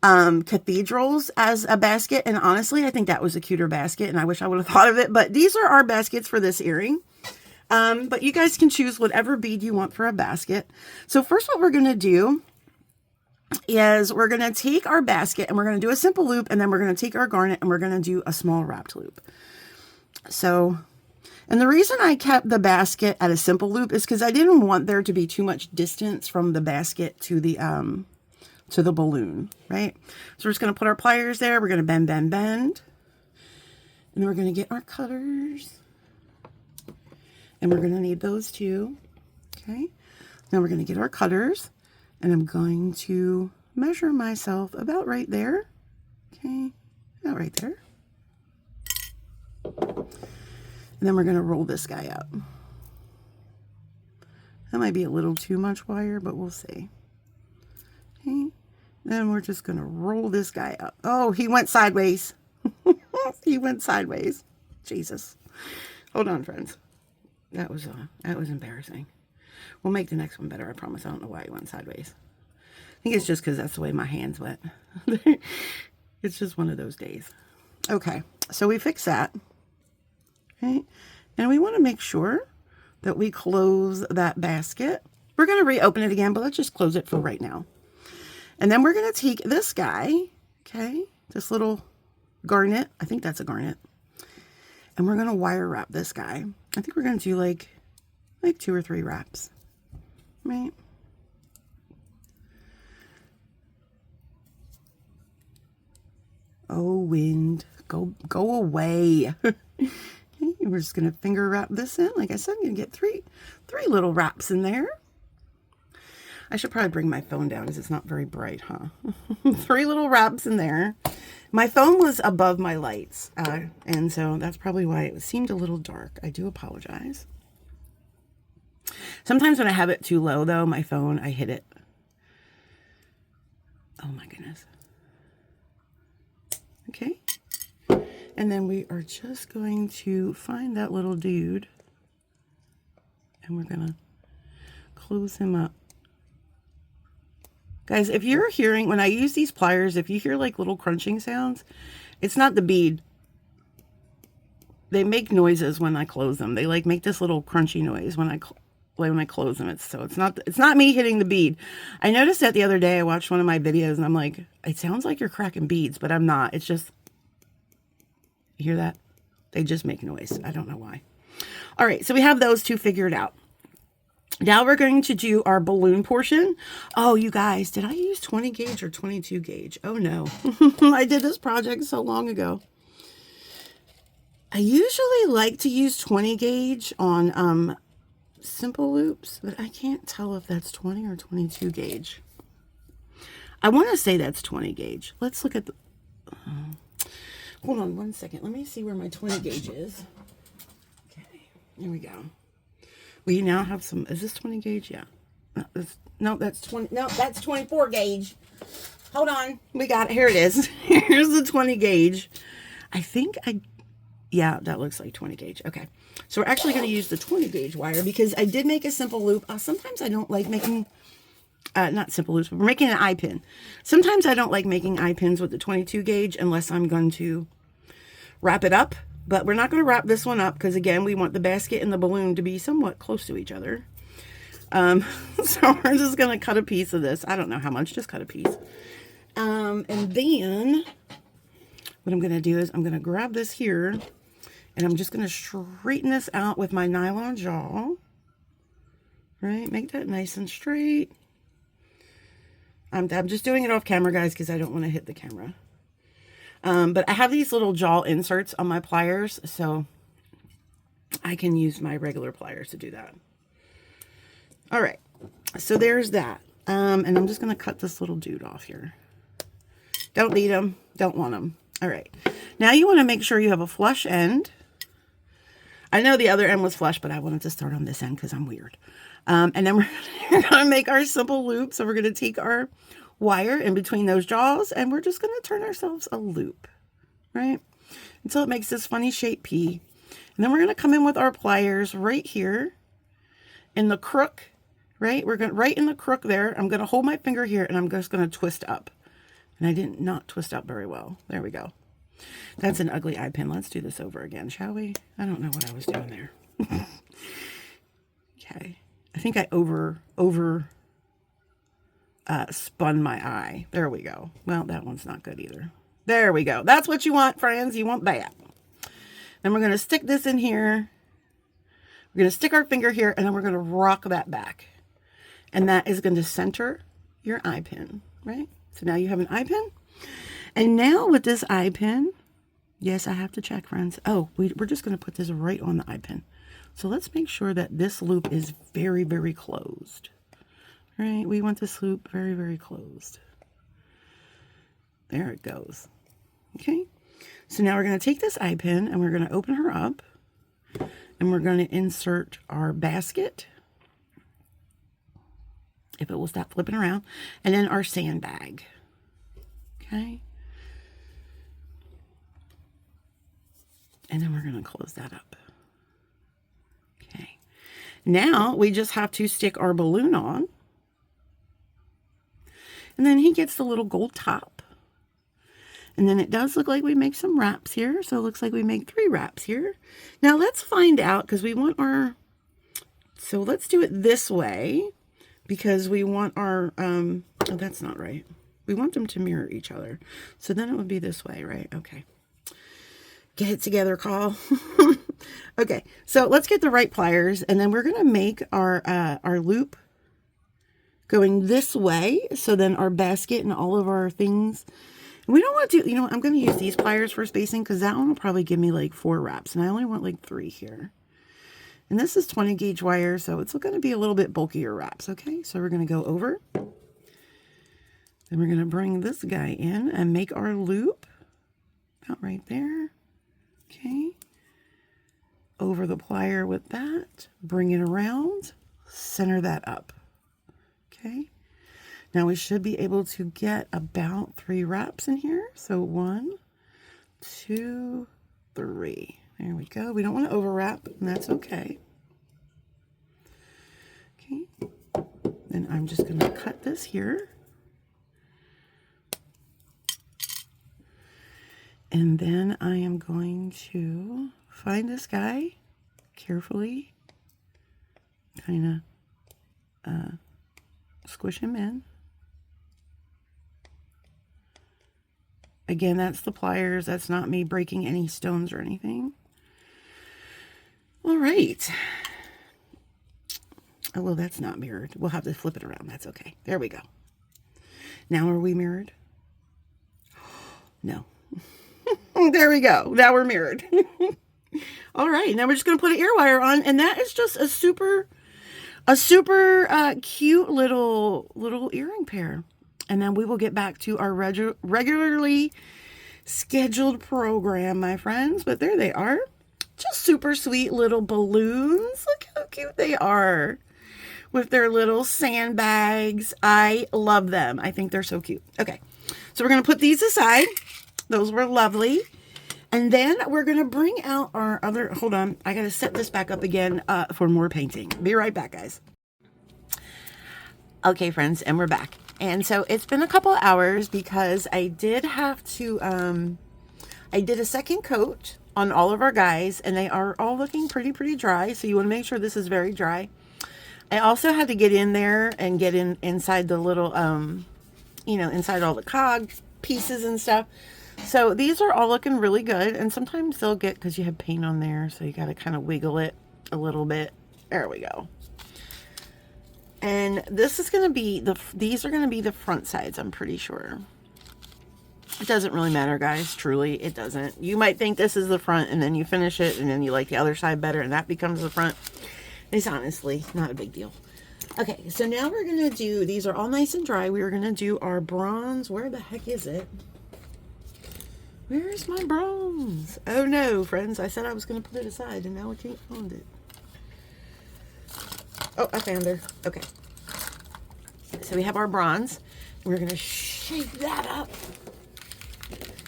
cathedrals as a basket, and honestly I think that was a cuter basket, and I wish I would have thought of it. But these are our baskets for this earring, but you guys can choose whatever bead you want for a basket. So first, what we're going to do is we're going to take our basket and we're going to do a simple loop, and then we're going to take our garnet and we're going to do a small wrapped loop. So, and the reason I kept the basket at a simple loop is because I didn't want there to be too much distance from the basket to the balloon, right? So we're just going to put our pliers there. We're going to bend, bend, bend. And then we're going to get our cutters. And we're going to need those too. Okay. Now we're going to get our cutters. And I'm going to measure myself about right there. Okay. About right there. And then we're going to roll this guy up. That might be a little too much wire, but we'll see. Okay. Then we're just going to roll this guy up. Oh, he went sideways. He went sideways. Jesus. Hold on, friends. That was embarrassing. We'll make the next one better, I promise. I don't know why he went sideways. I think it's just because that's the way my hands went. It's just one of those days. Okay, so we fix that. Okay, and we want to make sure that we close that basket. We're going to reopen it again, but let's just close it for right now. And then we're going to take this guy, okay, this little garnet. I think that's a garnet. And we're going to wire wrap this guy. I think we're going to do like 2 or 3 wraps, right? Oh, wind, go away. Okay, we're just going to finger wrap this in. Like I said, I'm going to get three little wraps in there. I should probably bring my phone down because it's not very bright, huh? 3 little wraps in there. My phone was above my lights, and so that's probably why it seemed a little dark. I do apologize. Sometimes when I have it too low, though, my phone, I hit it. Oh, my goodness. Okay. And then we are just going to find that little dude, and we're going to close him up. Guys, if you're hearing, when I use these pliers, if you hear like little crunching sounds, it's not the bead. They make noises when I close them. They like make this little crunchy noise when I close them. It's not me hitting the bead. I noticed that the other day. I watched one of my videos and I'm like, it sounds like you're cracking beads, but I'm not. It's just, you hear that? They just make noise. I don't know why. All right, so we have those 2 figured out. Now we're going to do our balloon portion. Oh, you guys, did I use 20 gauge or 22 gauge? Oh no, I did this project so long ago. I usually like to use 20 gauge on simple loops, but I can't tell if that's 20 or 22 gauge. I want to say that's 20 gauge. Let's look at the, hold on one second. Let me see where my 20 gauge is. Okay, here we go. We now have some, is this 20 gauge? Yeah. No, that's 20. No, that's 24 gauge. Hold on. We got it. Here it is. Here's the 20 gauge. Yeah, that looks like 20 gauge. Okay. So we're actually going to use the 20 gauge wire because I did make a simple loop. Sometimes I don't like making, not simple loops, but we're making an eye pin. Sometimes I don't like making eye pins with the 22 gauge unless I'm going to wrap it up. But we're not going to wrap this one up because, again, we want the basket and the balloon to be somewhat close to each other. So we're just going to cut a piece of this. I don't know how much, just cut a piece. And then what I'm going to do is I'm going to grab this here and I'm just going to straighten this out with my nylon jaw. Right? Make that nice and straight. I'm just doing it off camera, guys, because I don't want to hit the camera. But I have these little jaw inserts on my pliers, so I can use my regular pliers to do that. All right, so there's that. And I'm just going to cut this little dude off here. Don't need them, don't want them. All right, now you want to make sure you have a flush end. I know the other end was flush, but I wanted to start on this end because I'm weird. And then we're going to make our simple loop. So we're going to take our wire in between those jaws and we're just going to turn ourselves a loop, right? Until it makes this funny shape P. And then we're going to come in with our pliers right here in the crook, right? We're going right in the crook there. I'm going to hold my finger here and I'm just going to twist up. And I did not twist up very well. There we go. That's an ugly eye pin. Let's do this over again, shall we? I don't know what I was doing there. Okay. I think I spun my eye. There we go. Well, that one's not good either. There we go. That's what you want, friends. You want that. Then we're going to stick this in here. We're going to stick our finger here, and then we're going to rock that back. And that is going to center your eye pin, right? So now you have an eye pin. And now with this eye pin, yes, I have to check, friends. Oh, we're just going to put this right on the eye pin. So let's make sure that this loop is very, very closed. Right? We want this loop very, very closed. There it goes. Okay. So now we're going to take this eye pin and we're going to open her up. And we're going to insert our basket. If it will stop flipping around. And then our sandbag. Okay. And then we're going to close that up. Okay. Now we just have to stick our balloon on. And then he gets the little gold top. And then it does look like we make some wraps here. So it looks like we make 3 wraps here. Now let's find out because we want our, so let's do it this way because we want our, oh, that's not right. We want them to mirror each other. So then it would be this way, right? Okay. Get it together, Carl. Okay. So let's get the right pliers and then we're going to make our loop going this way. So then our basket and all of our things. We don't want to, you know, I'm going to use these pliers for spacing because that one will probably give me like 4 wraps. And I only want like 3 here. And this is 20 gauge wire. So it's going to be a little bit bulkier wraps. Okay. So we're going to go over. Then we're going to bring this guy in and make our loop about right there. Okay. Over the plier with that. Bring it around. Center that up. Okay. Now we should be able to get about 3 wraps in here. So 1, 2, 3. There we go. We don't want to overwrap, and that's okay. Okay. Then I'm just going to cut this here. And then I am going to find this guy carefully. Kind of squish him in. Again, that's the pliers. That's not me breaking any stones or anything. All right. Oh, well, that's not mirrored. We'll have to flip it around. That's okay. There we go. Now are we mirrored? No. There we go. Now we're mirrored. All right. Now we're just going to put an ear wire on. And that is just a super cute little earring pair. And then we will get back to our regularly scheduled program, my friends. But there they are. Just super sweet little balloons. Look how cute they are. With their little sandbags. I love them. I think they're so cute. Okay. So we're going to put these aside. Those were lovely. And then we're going to bring out our other... Hold on. I got to set this back up again for more painting. Be right back, guys. Okay, friends. And we're back. And so it's been a couple hours because I did have to, I did a second coat on all of our guys and they are all looking pretty dry. So you want to make sure this is very dry. I also had to get in there and get inside the little, you know, inside all the cog pieces and stuff. So these are all looking really good. And sometimes they'll get, because you have paint on there. So you got to kind of wiggle it a little bit. There we go. And this is going to be, these are going to be the front sides, I'm pretty sure. It doesn't really matter, guys. Truly, it doesn't. You might think this is the front, and then you finish it, and then you like the other side better, and that becomes the front. It's honestly not a big deal. Okay, so now we're going to do, these are all nice and dry. We are going to do our bronze. Where the heck is it? Where's my bronze? Oh, no, friends. I said I was going to put it aside, and now I can't find it. Oh, I found her. Okay. So we have our bronze. We're going to shape that up.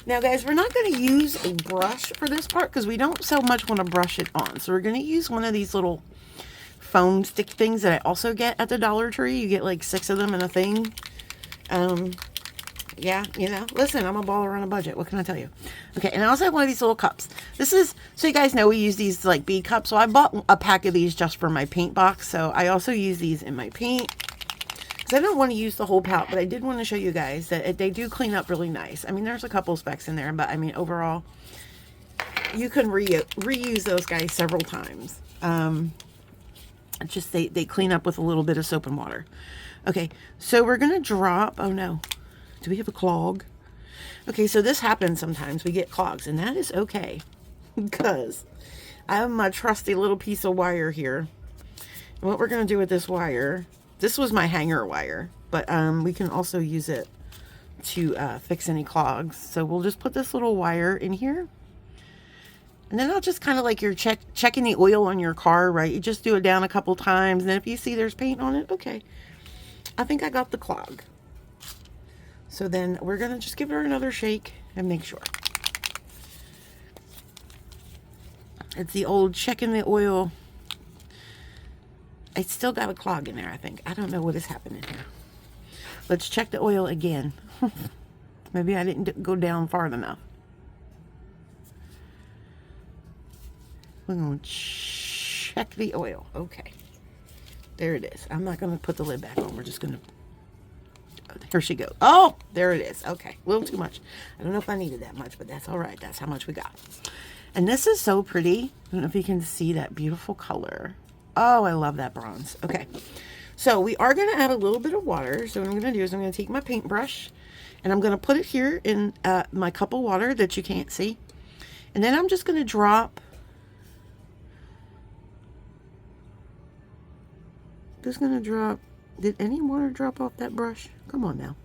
Now, guys, we're not going to use a brush for this part because we don't so much want to brush it on. So we're going to use one of these little foam stick things that I also get at the Dollar Tree. You get like 6 of them in a thing. Yeah, you know, listen, I'm a baller on a budget. What can I tell you? Okay, and I also have one of these little cups. This is, so you guys know we use these like bead cups. So I bought a pack of these just for my paint box. So I also use these in my paint. because I don't want to use the whole palette, but I did want to show you guys that they do clean up really nice. I mean, there's a couple specks in there, but I mean, overall, you can reuse those guys several times. Just they clean up with a little bit of soap and water. Okay, so we're going to drop, oh no, do we have a clog? Okay, so this happens sometimes. We get clogs, and that is okay, because I have my trusty little piece of wire here. And what we're going to do with this wire, this was my hanger wire, but we can also use it to fix any clogs. So we'll just put this little wire in here. And then I'll just kind of like you're checking the oil on your car, right? You just do it down a couple times. And then if you see there's paint on it, okay, I think I got the clog. So then we're going to just give her another shake and make sure. It's the old checking the oil. I still got a clog in there, I think. I don't know what is happening here. Let's check the oil again. Maybe I didn't go down far enough. We're going to check the oil. Okay. There it is. I'm not going to put the lid back on. We're just going to... Here she goes. Oh, there it is. Okay. A little too much. I don't know if I needed that much, but that's all right. That's how much we got. And this is so pretty. I don't know if you can see that beautiful color. Oh, I love that bronze. Okay. So we are going to add a little bit of water. So what I'm going to do is I'm going to take my paintbrush and I'm going to put it here in my cup of water that you can't see. And then I'm just going to drop... Just going to drop... Did any water drop off that brush? Come on now.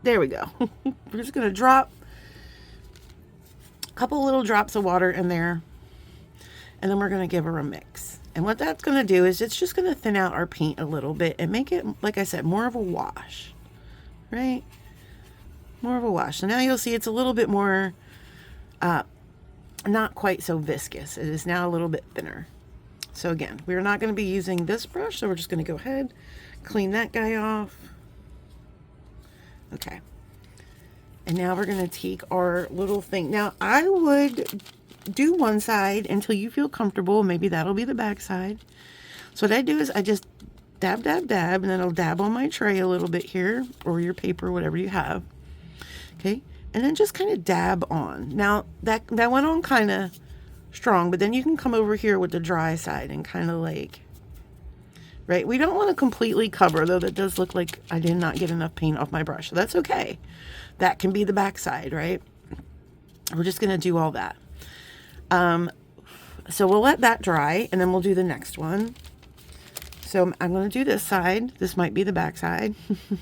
There we go. We're just going to drop a couple little drops of water in there. And then we're going to give her a mix. And what that's going to do is it's just going to thin out our paint a little bit and make it, like I said, more of a wash. Right? More of a wash. So now you'll see it's a little bit more, not quite so viscous. It is now a little bit thinner. So again, we're not going to be using this brush, so we're just going to go ahead, clean that guy off. Okay. And now we're going to take our little thing. Now, I would do one side until you feel comfortable. Maybe that'll be the back side. So what I do is I just dab, dab, dab, and then I'll dab on my tray a little bit here, or your paper, whatever you have. Okay. And then just kind of dab on. Now, that went on kind of strong, but then you can come over here with the dry side and kind of like, right? We don't want to completely cover, though that does look like I did not get enough paint off my brush. So that's okay. That can be the back side, right? We're just going to do all that. So we'll let that dry and then we'll do the next one. So I'm going to do this side. This might be the back side.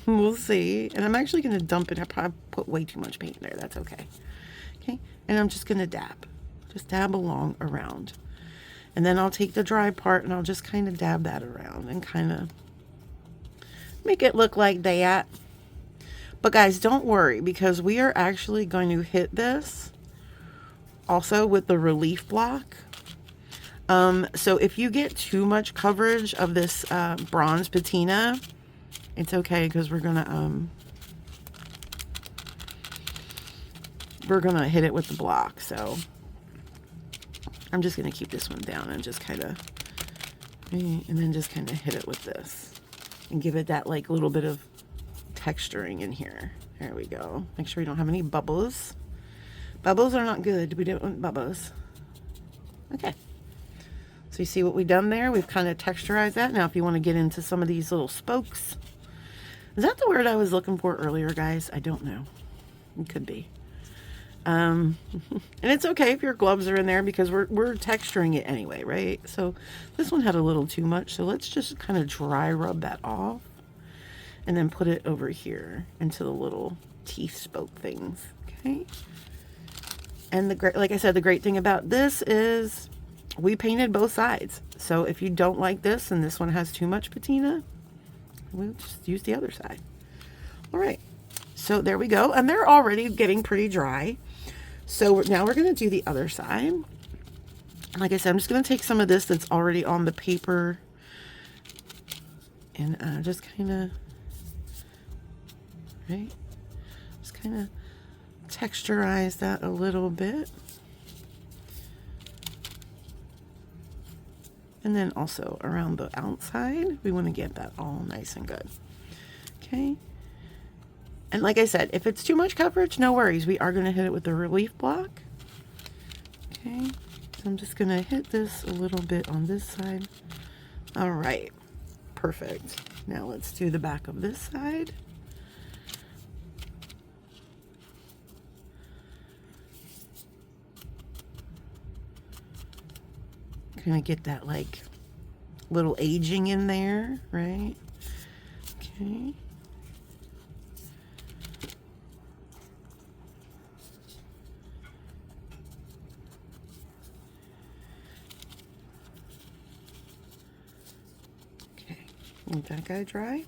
We'll see. And I'm actually going to dump it. I probably put way too much paint in there. That's okay. Okay. And I'm just going to dab. Just dab along around. And then I'll take the dry part and I'll just kind of dab that around and kind of make it look like that. But guys, don't worry, because we are actually going to hit this also with the relief block. So if you get too much coverage of this bronze patina, it's okay, because we're gonna hit it with the block. So I'm just gonna keep this one down and just kind of, and then just kind of hit it with this and give it that like little bit of texturing in here. There we go. Make sure you don't have any bubbles. Bubbles are not good. We don't want bubbles. Okay. So you see what we've done there? We've kind of texturized that. Now if you want to get into some of these little spokes. Is that the word I was looking for earlier, guys? I don't know. It could be. And it's okay if your gloves are in there, because we're texturing it anyway, right? So this one had a little too much. So let's just kind of dry rub that off. And then put it over here into the little teeth spoke things. Okay. And like I said, the great thing about this is we painted both sides. So if you don't like this and this one has too much patina, we'll just use the other side. All right. So there we go. And they're already getting pretty dry. So now we're going to do the other side. Like I said, I'm just going to take some of this that's already on the paper and just kind of, right? Just kind of texturize that a little bit. And then also around the outside, we want to get that all nice and good. Okay. And like I said, if it's too much coverage, no worries. We are going to hit it with the relief block. Okay. So I'm just going to hit this a little bit on this side. All right. Perfect. Now let's do the back of this side. Gonna get that like little aging in there, right? Okay. Okay, let that guy dry.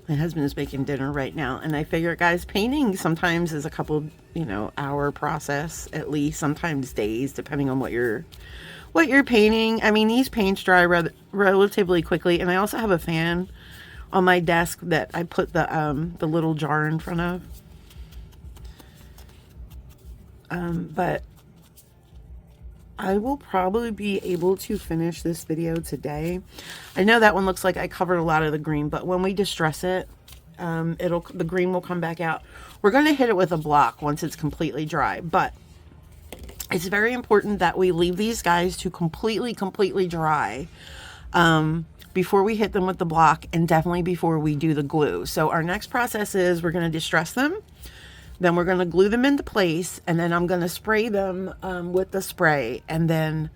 My husband is making dinner right now, and I figure, guys, painting sometimes is a couple, hour process, at least, sometimes days, depending on what you're painting. I mean, these paints dry relatively quickly, and I also have a fan on my desk that I put the little jar in front of. But I will probably be able to finish this video today. I know that one looks like I covered a lot of the green, but when we distress it, the green will come back out. We're going to hit it with a block once it's completely dry, but it's very important that we leave these guys to completely dry before we hit them with the block, and definitely before we do the glue. So our next process is we're going to distress them. Then we're going to glue them into place, and then I'm going to spray them with the spray, and then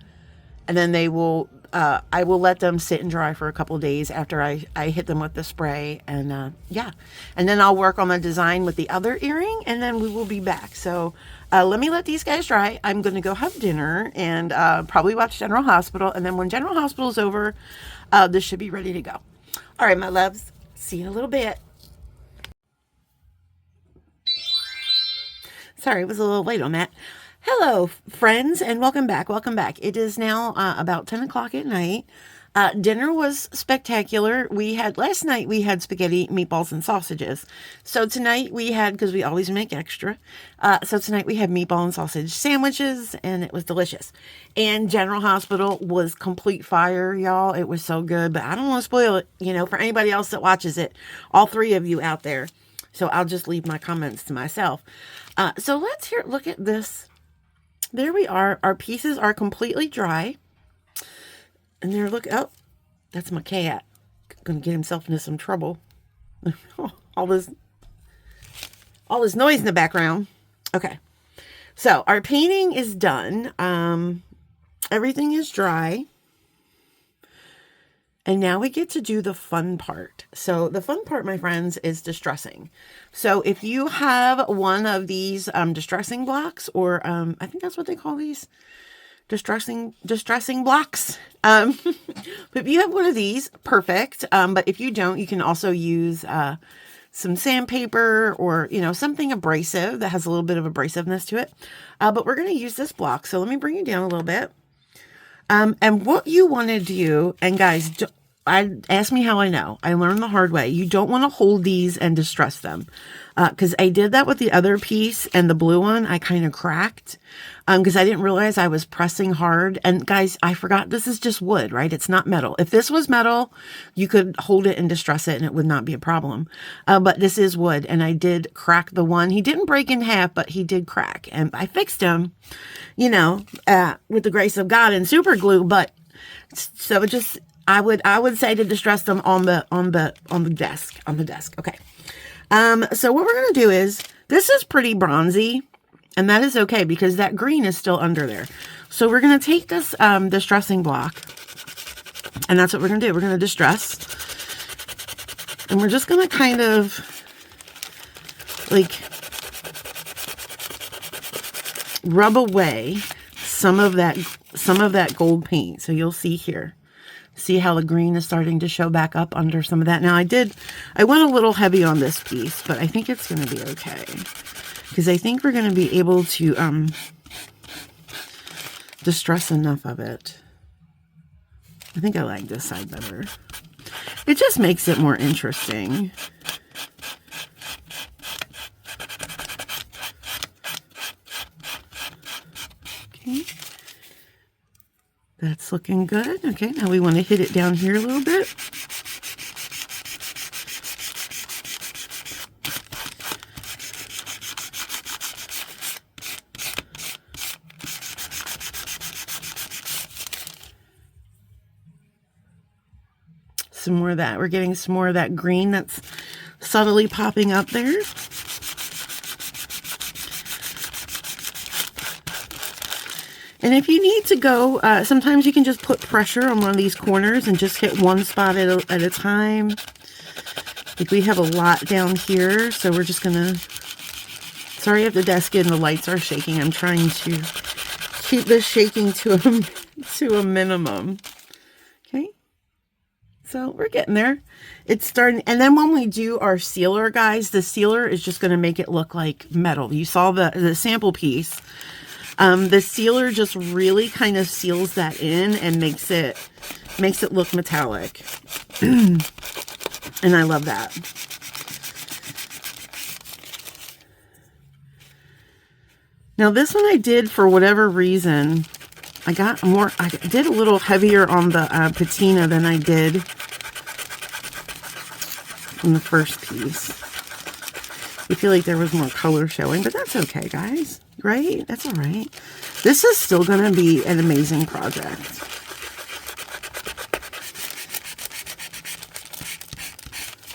they will, I will let them sit and dry for a couple days after I hit them with the spray, and yeah. And then I'll work on the design with the other earring, and then we will be back. So let me let these guys dry. I'm going to go have dinner and probably watch General Hospital, and then when General Hospital is over, this should be ready to go. All right, my loves. See you in a little bit. Sorry, it was a little late on that. Hello, friends, and welcome back. Welcome back. It is now about 10 o'clock at night. Dinner was spectacular. Last night we had spaghetti, meatballs, and sausages. So tonight we had, because we always make extra, so tonight we had meatball and sausage sandwiches, and it was delicious. And General Hospital was complete fire, y'all. It was so good, but I don't want to spoil it, for anybody else that watches it, all three of you out there. So I'll just leave my comments to myself. So let's look at this. There we are. Our pieces are completely dry. And there, oh, that's my cat. Gonna get himself into some trouble. all this noise in the background. Okay. So our painting is done. Everything is dry. And now we get to do the fun part. So the fun part, my friends, is distressing. So if you have one of these distressing blocks, or I think that's what they call these, distressing blocks. But if you have one of these, perfect. But if you don't, you can also use some sandpaper or, something abrasive that has a little bit of abrasiveness to it. But we're going to use this block. So let me bring you down a little bit. And what you want to do, and guys, ask me how I know. I learned the hard way. You don't want to hold these and distress them. Because I did that with the other piece, and the blue one, I kind of cracked. Because I didn't realize I was pressing hard. And guys, I forgot this is just wood, right? It's not metal. If this was metal, you could hold it and distress it and it would not be a problem. But this is wood, and I did crack the one. He didn't break in half, but he did crack. And I fixed him, with the grace of God and super glue. But so it just, I would say to distress them on the desk. Okay. So what we're going to do is, this is pretty bronzy, and that is okay because that green is still under there. So we're going to take this distressing block, and that's what we're going to do. We're going to distress, and we're just going to kind of like rub away some of that gold paint. So you'll see here. See how the green is starting to show back up under some of that. Now I went a little heavy on this piece, but I think it's going to be okay. Because I think we're going to be able to distress enough of it. I think I like this side better. It just makes it more interesting. Okay. That's looking good. Okay, now we want to hit it down here a little bit. Some more of that. We're getting some more of that green that's subtly popping up there. And if you need to go, sometimes you can just put pressure on one of these corners and just hit one spot at a time. Like we have a lot down here, so we're just gonna, sorry if the desk and the lights are shaking. I'm trying to keep this shaking to a minimum. Okay. So we're getting there. It's starting. And then when we do our sealer, guys, the sealer is just going to make it look like metal. You saw the sample piece. The sealer just really kind of seals that in and makes it look metallic. And I love that. Now this one I did, for whatever reason, I did a little heavier on the patina than I did in the first piece. I feel like there was more color showing, but that's okay, guys. Right? That's all right. This is still going to be an amazing project.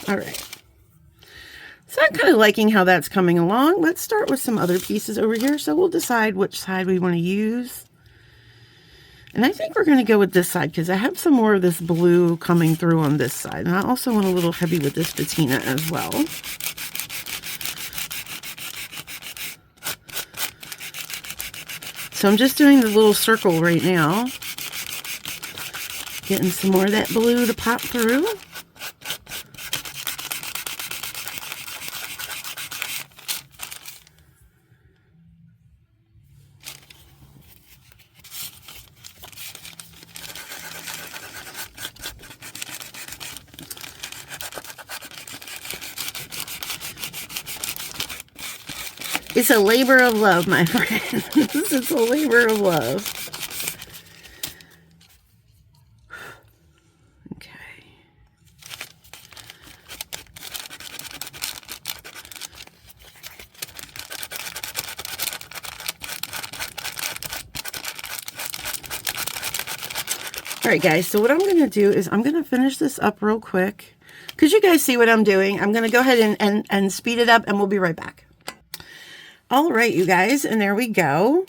All right. So I'm kind of liking how that's coming along. Let's start with some other pieces over here. So we'll decide which side we want to use. And I think we're going to go with this side because I have some more of this blue coming through on this side. And I also want a little heavy with this patina as well. So I'm just doing the little circle right now. Getting some more of that blue to pop through. It's a labor of love, my friends. It's a labor of love. Okay. All right, guys. So what I'm going to do is I'm going to finish this up real quick. Could you guys see what I'm doing? I'm going to go ahead and speed it up, and we'll be right back. All right, you guys, and there we go.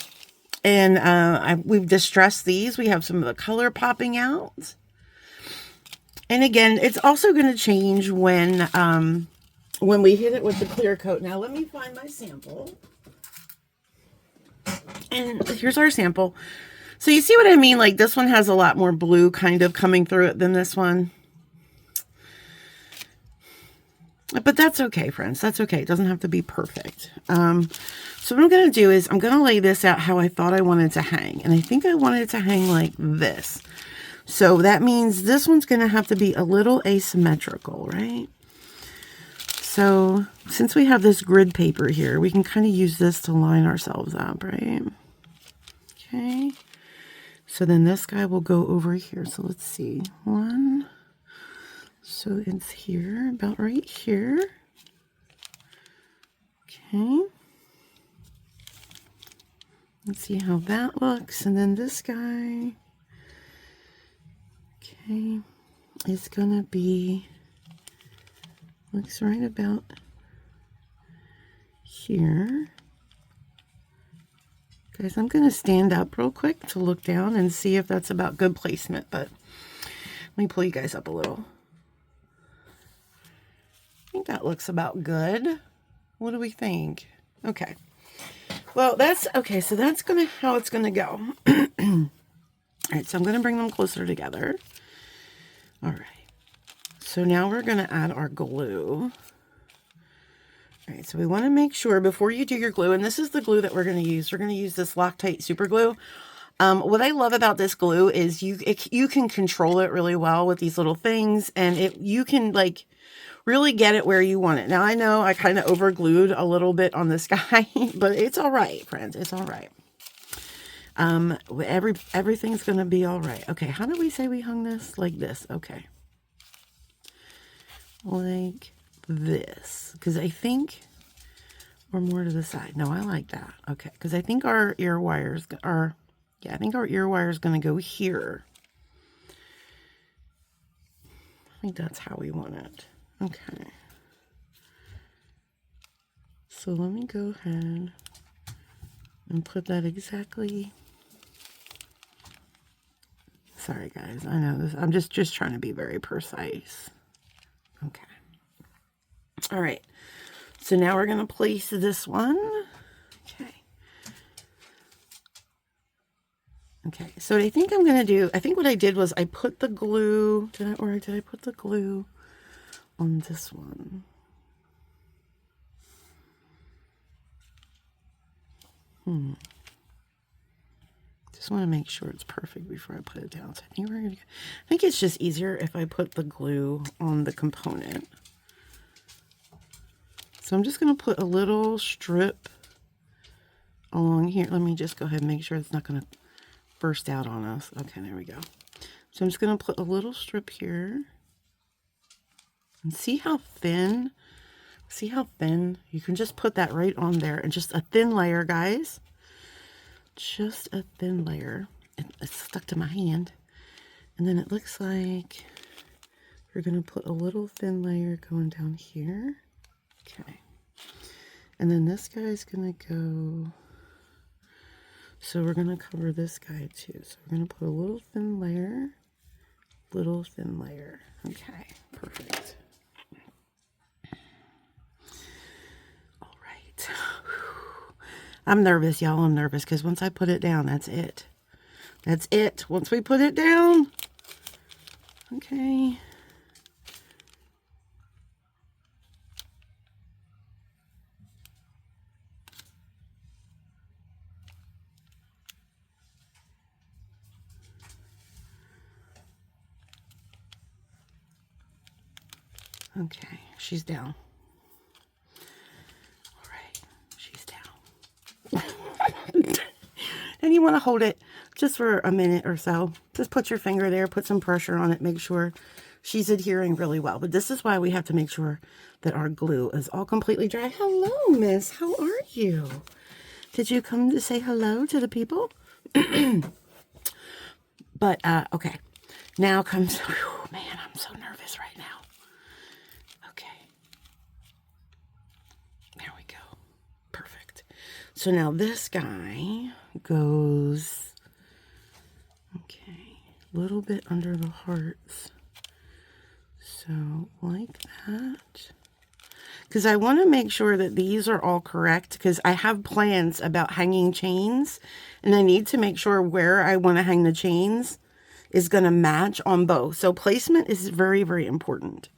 And we've distressed these. We have some of the color popping out. And again, it's also going to change when we hit it with the clear coat. Now, let me find my sample. And here's our sample. So you see what I mean? Like this one has a lot more blue kind of coming through it than this one. But that's okay, friends. That's okay. It doesn't have to be perfect. So what I'm going to do is I'm going to lay this out how I thought I wanted to hang. And I think I wanted it to hang like this. So that means this one's going to have to be a little asymmetrical, right? So since we have this grid paper here, we can kind of use this to line ourselves up, right? Okay. So then this guy will go over here. So let's see. One. So it's here, about right here. Okay. Let's see how that looks. And then this guy, okay, is going to be, looks right about here. Guys, I'm going to stand up real quick to look down and see if that's about good placement. But let me pull you guys up a little. I think that looks about good. What do we think? Okay. Well, that's okay. So that's how it's gonna go. All right. So I'm gonna bring them closer together. All right. So now we're gonna add our glue. All right. So we want to make sure before you do your glue, and this is the glue that we're gonna use. We're gonna use this Loctite super glue. What I love about this glue is you can control it really well with these little things, and you can like really get it where you want it. Now I know I kind of over glued a little bit on this guy, but it's all right, friends. It's all right. Everything's gonna be all right. Okay, how do we say we hung this? Like this. Okay, like this, because I think we're more to the side. No, I like that. Okay, because I think our ear wires are, yeah, I think our ear wire is gonna go here. I think that's how we want it. Okay. So let me go ahead and put that exactly. Sorry guys, I know this. I'm just trying to be very precise. Okay. All right. So now we're going to place this one. Okay. Okay. So what I think I'm going to do, I think what I did was I put the glue, did I put the glue on this one? Just want to make sure it's perfect before I put it down. So I think it's just easier if I put the glue on the component. So I'm just going to put a little strip along here. Let me just go ahead and make sure it's not going to burst out on us. Okay, there we go. So I'm just going to put a little strip here. And see how thin? See how thin? You can just put that right on there. And just a thin layer, guys. Just a thin layer. It's stuck to my hand. And then it looks like we're going to put a little thin layer going down here. Okay. And then this guy's going to go. So we're going to cover this guy too. So we're going to put a little thin layer. Little thin layer. Okay. Perfect. All right. I'm nervous, y'all. I'm nervous because once I put it down, that's it. That's it. Once we put it down. Okay. Okay, she's down. All right, she's down. And you want to hold it just for a minute or so. Just put your finger there, put some pressure on it, make sure she's adhering really well. But this is why we have to make sure that our glue is all completely dry. Hello, miss. How are you? Did you come to say hello to the people? But, okay. Now comes, whew, man, I'm so nervous right now. Okay. There we go. Perfect. So now this guy goes, okay, a little bit under the hearts. So like that. Because I want to make sure that these are all correct, because I have plans about hanging chains, and I need to make sure where I want to hang the chains is going to match on both. So placement is very, very important.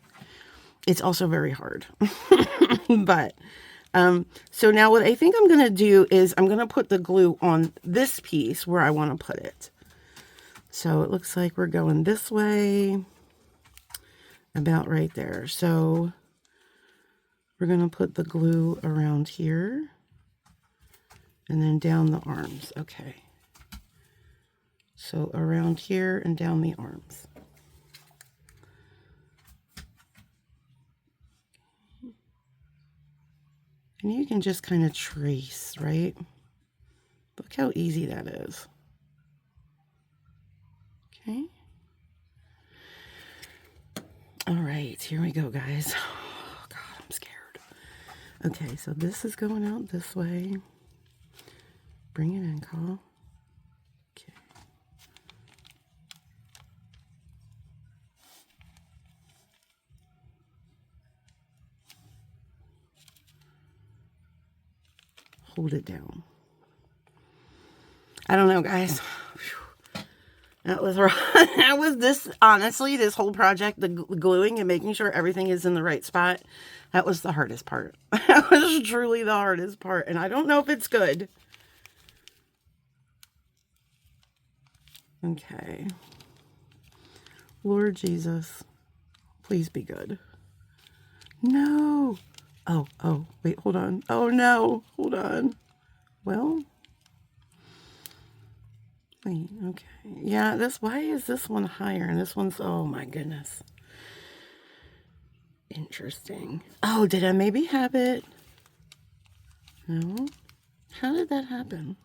It's also very hard. But, so now what I think I'm going to do is I'm going to put the glue on this piece where I want to put it. So it looks like we're going this way, about right there. So we're going to put the glue around here and then down the arms. Okay. So around here and down the arms. And you can just kind of trace, right? Look how easy that is. Okay. All right, here we go, guys. Oh, God, I'm scared. Okay, so this is going out this way. Bring it in, Carl. Okay. Hold it down. I don't know, guys. That was rough. That was this, honestly, this whole project, the gluing and making sure everything is in the right spot. That was the hardest part. That was truly the hardest part. And I don't know if it's good. Okay. Lord Jesus, please be good. No. Oh, wait, hold on. Oh, no. Hold on. Well, wait, okay. Yeah, why is this one higher? And this one's, oh my goodness. Interesting. Oh, did I maybe have it? No. How did that happen?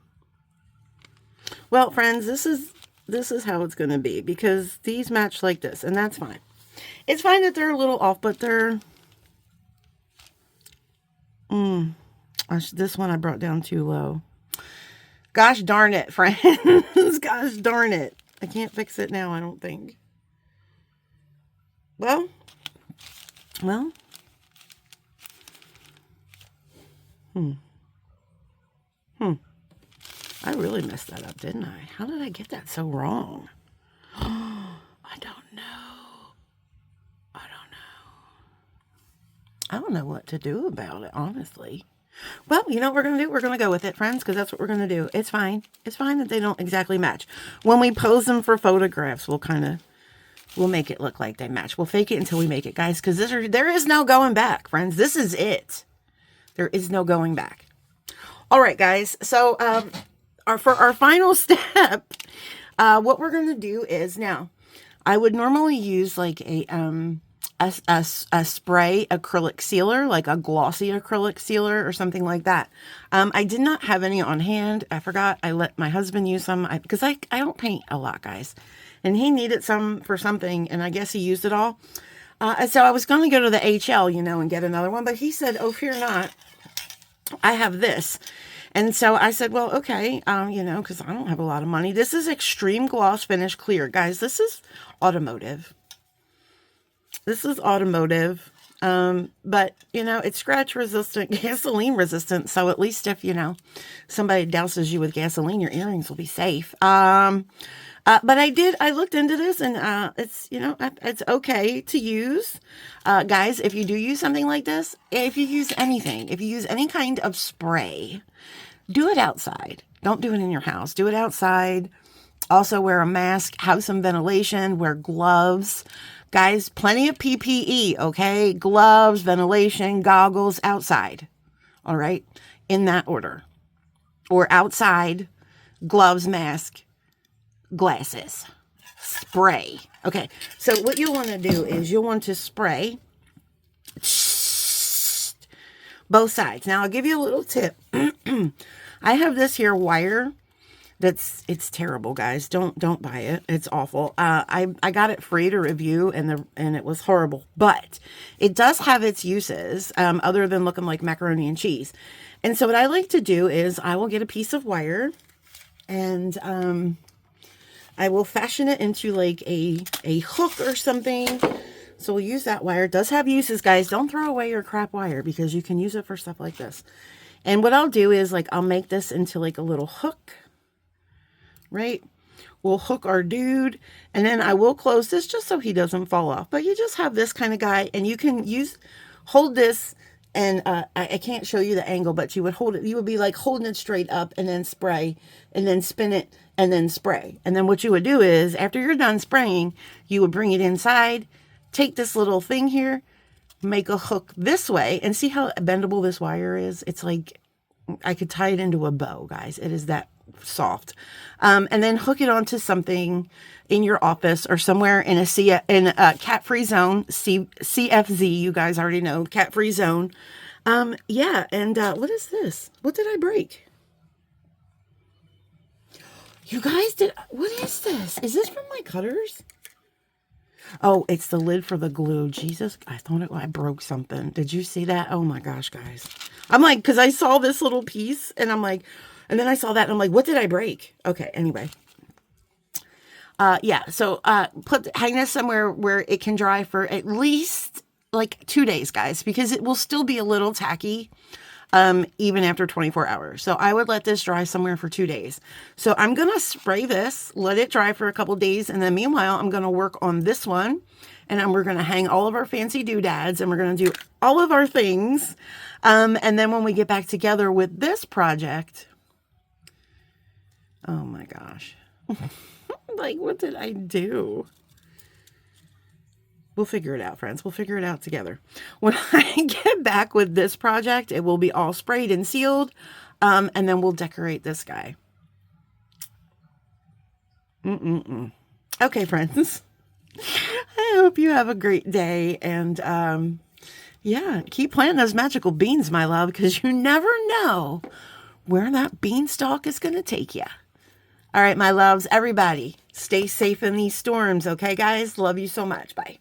Well, friends, this is how it's going to be, because these match like this, and that's fine. It's fine that they're a little off, but they're... This one I brought down too low. Gosh darn it, friends. Gosh darn it. I can't fix it now, I don't think. Well. I really messed that up, didn't I? How did I get that so wrong? I don't know. I don't know what to do about it, honestly. Well, you know what we're going to do? We're going to go with it, friends, because that's what we're going to do. It's fine. It's fine that they don't exactly match. When we pose them for photographs, we'll make it look like they match. We'll fake it until we make it, guys, because there is no going back, friends. This is it. There is no going back. All right, guys. So for our final step, what we're going to do is, now, I would normally use like a spray acrylic sealer, like a glossy acrylic sealer or something like that. I did not have any on hand. I forgot. I let my husband use some because I don't paint a lot, guys. And he needed some for something, and I guess he used it all. So I was going to go to the HL, and get another one. But he said, oh, fear not. I have this. And so I said, well, okay, because I don't have a lot of money. This is Extreme Gloss Finish Clear. Guys, this is automotive. This is automotive. But, it's scratch resistant, gasoline resistant. So at least if, somebody douses you with gasoline, your earrings will be safe. But I looked into this, and it's okay to use. Guys, if you do use something like this, if you use any kind of spray, do it outside. Don't do it in your house. Do it outside. Also wear a mask, have some ventilation, wear gloves. Guys, plenty of PPE, okay? Gloves, ventilation, goggles, outside. All right? In that order. Or outside, gloves, mask, glasses, spray. Okay, so what you'll want to do is you'll want to spray both sides. Now I'll give you a little tip. I have this here wire it's terrible, guys. Don't buy it. It's awful. I got it free to review, and it was horrible, but it does have its uses other than looking like macaroni and cheese. And so what I like to do is I will get a piece of wire, and I will fashion it into like a hook or something. So we'll use that wire. It does have uses, guys. Don't throw away your crap wire, because you can use it for stuff like this. And what I'll do is I'll make this into like a little hook, right? We'll hook our dude, and then I will close this just so he doesn't fall off. But you just have this kind of guy, and you can hold this, and I can't show you the angle, but you would hold it. You would be like holding it straight up, and then spray, and then spin it, and then spray. And then what you would do is, after you're done spraying, you would bring it inside, take this little thing here, make a hook this way, and see how bendable this wire is? It's like I could tie it into a bow, guys. It is that soft. And then hook it onto something in your office or somewhere in a cat-free zone, CFZ, you guys already know, cat-free zone. Yeah, and what is this? What did I break? You guys what is this? Is this from my cutters? Oh, it's the lid for the glue. Jesus, I thought I broke something. Did you see that? Oh my gosh, guys. I'm like, because I saw this little piece, and I'm like, and then I saw that, and I'm like, what did I break? Okay, anyway. Yeah, so hang this somewhere where it can dry for at least like 2 days, guys, because it will still be a little tacky even after 24 hours. So I would let this dry somewhere for 2 days. So I'm going to spray this, let it dry for a couple days, and then meanwhile, I'm going to work on this one, and we're going to hang all of our fancy doodads, and we're going to do all of our things. And then when we get back together with this project, oh my gosh. Like, what did I do? We'll figure it out, friends. We'll figure it out together. When I get back with this project, it will be all sprayed and sealed. And then we'll decorate this guy. Okay, friends. I hope you have a great day. And yeah, keep planting those magical beans, my love, because you never know where that beanstalk is going to take you. All right, my loves, everybody, stay safe in these storms. Okay, guys? Love you so much. Bye.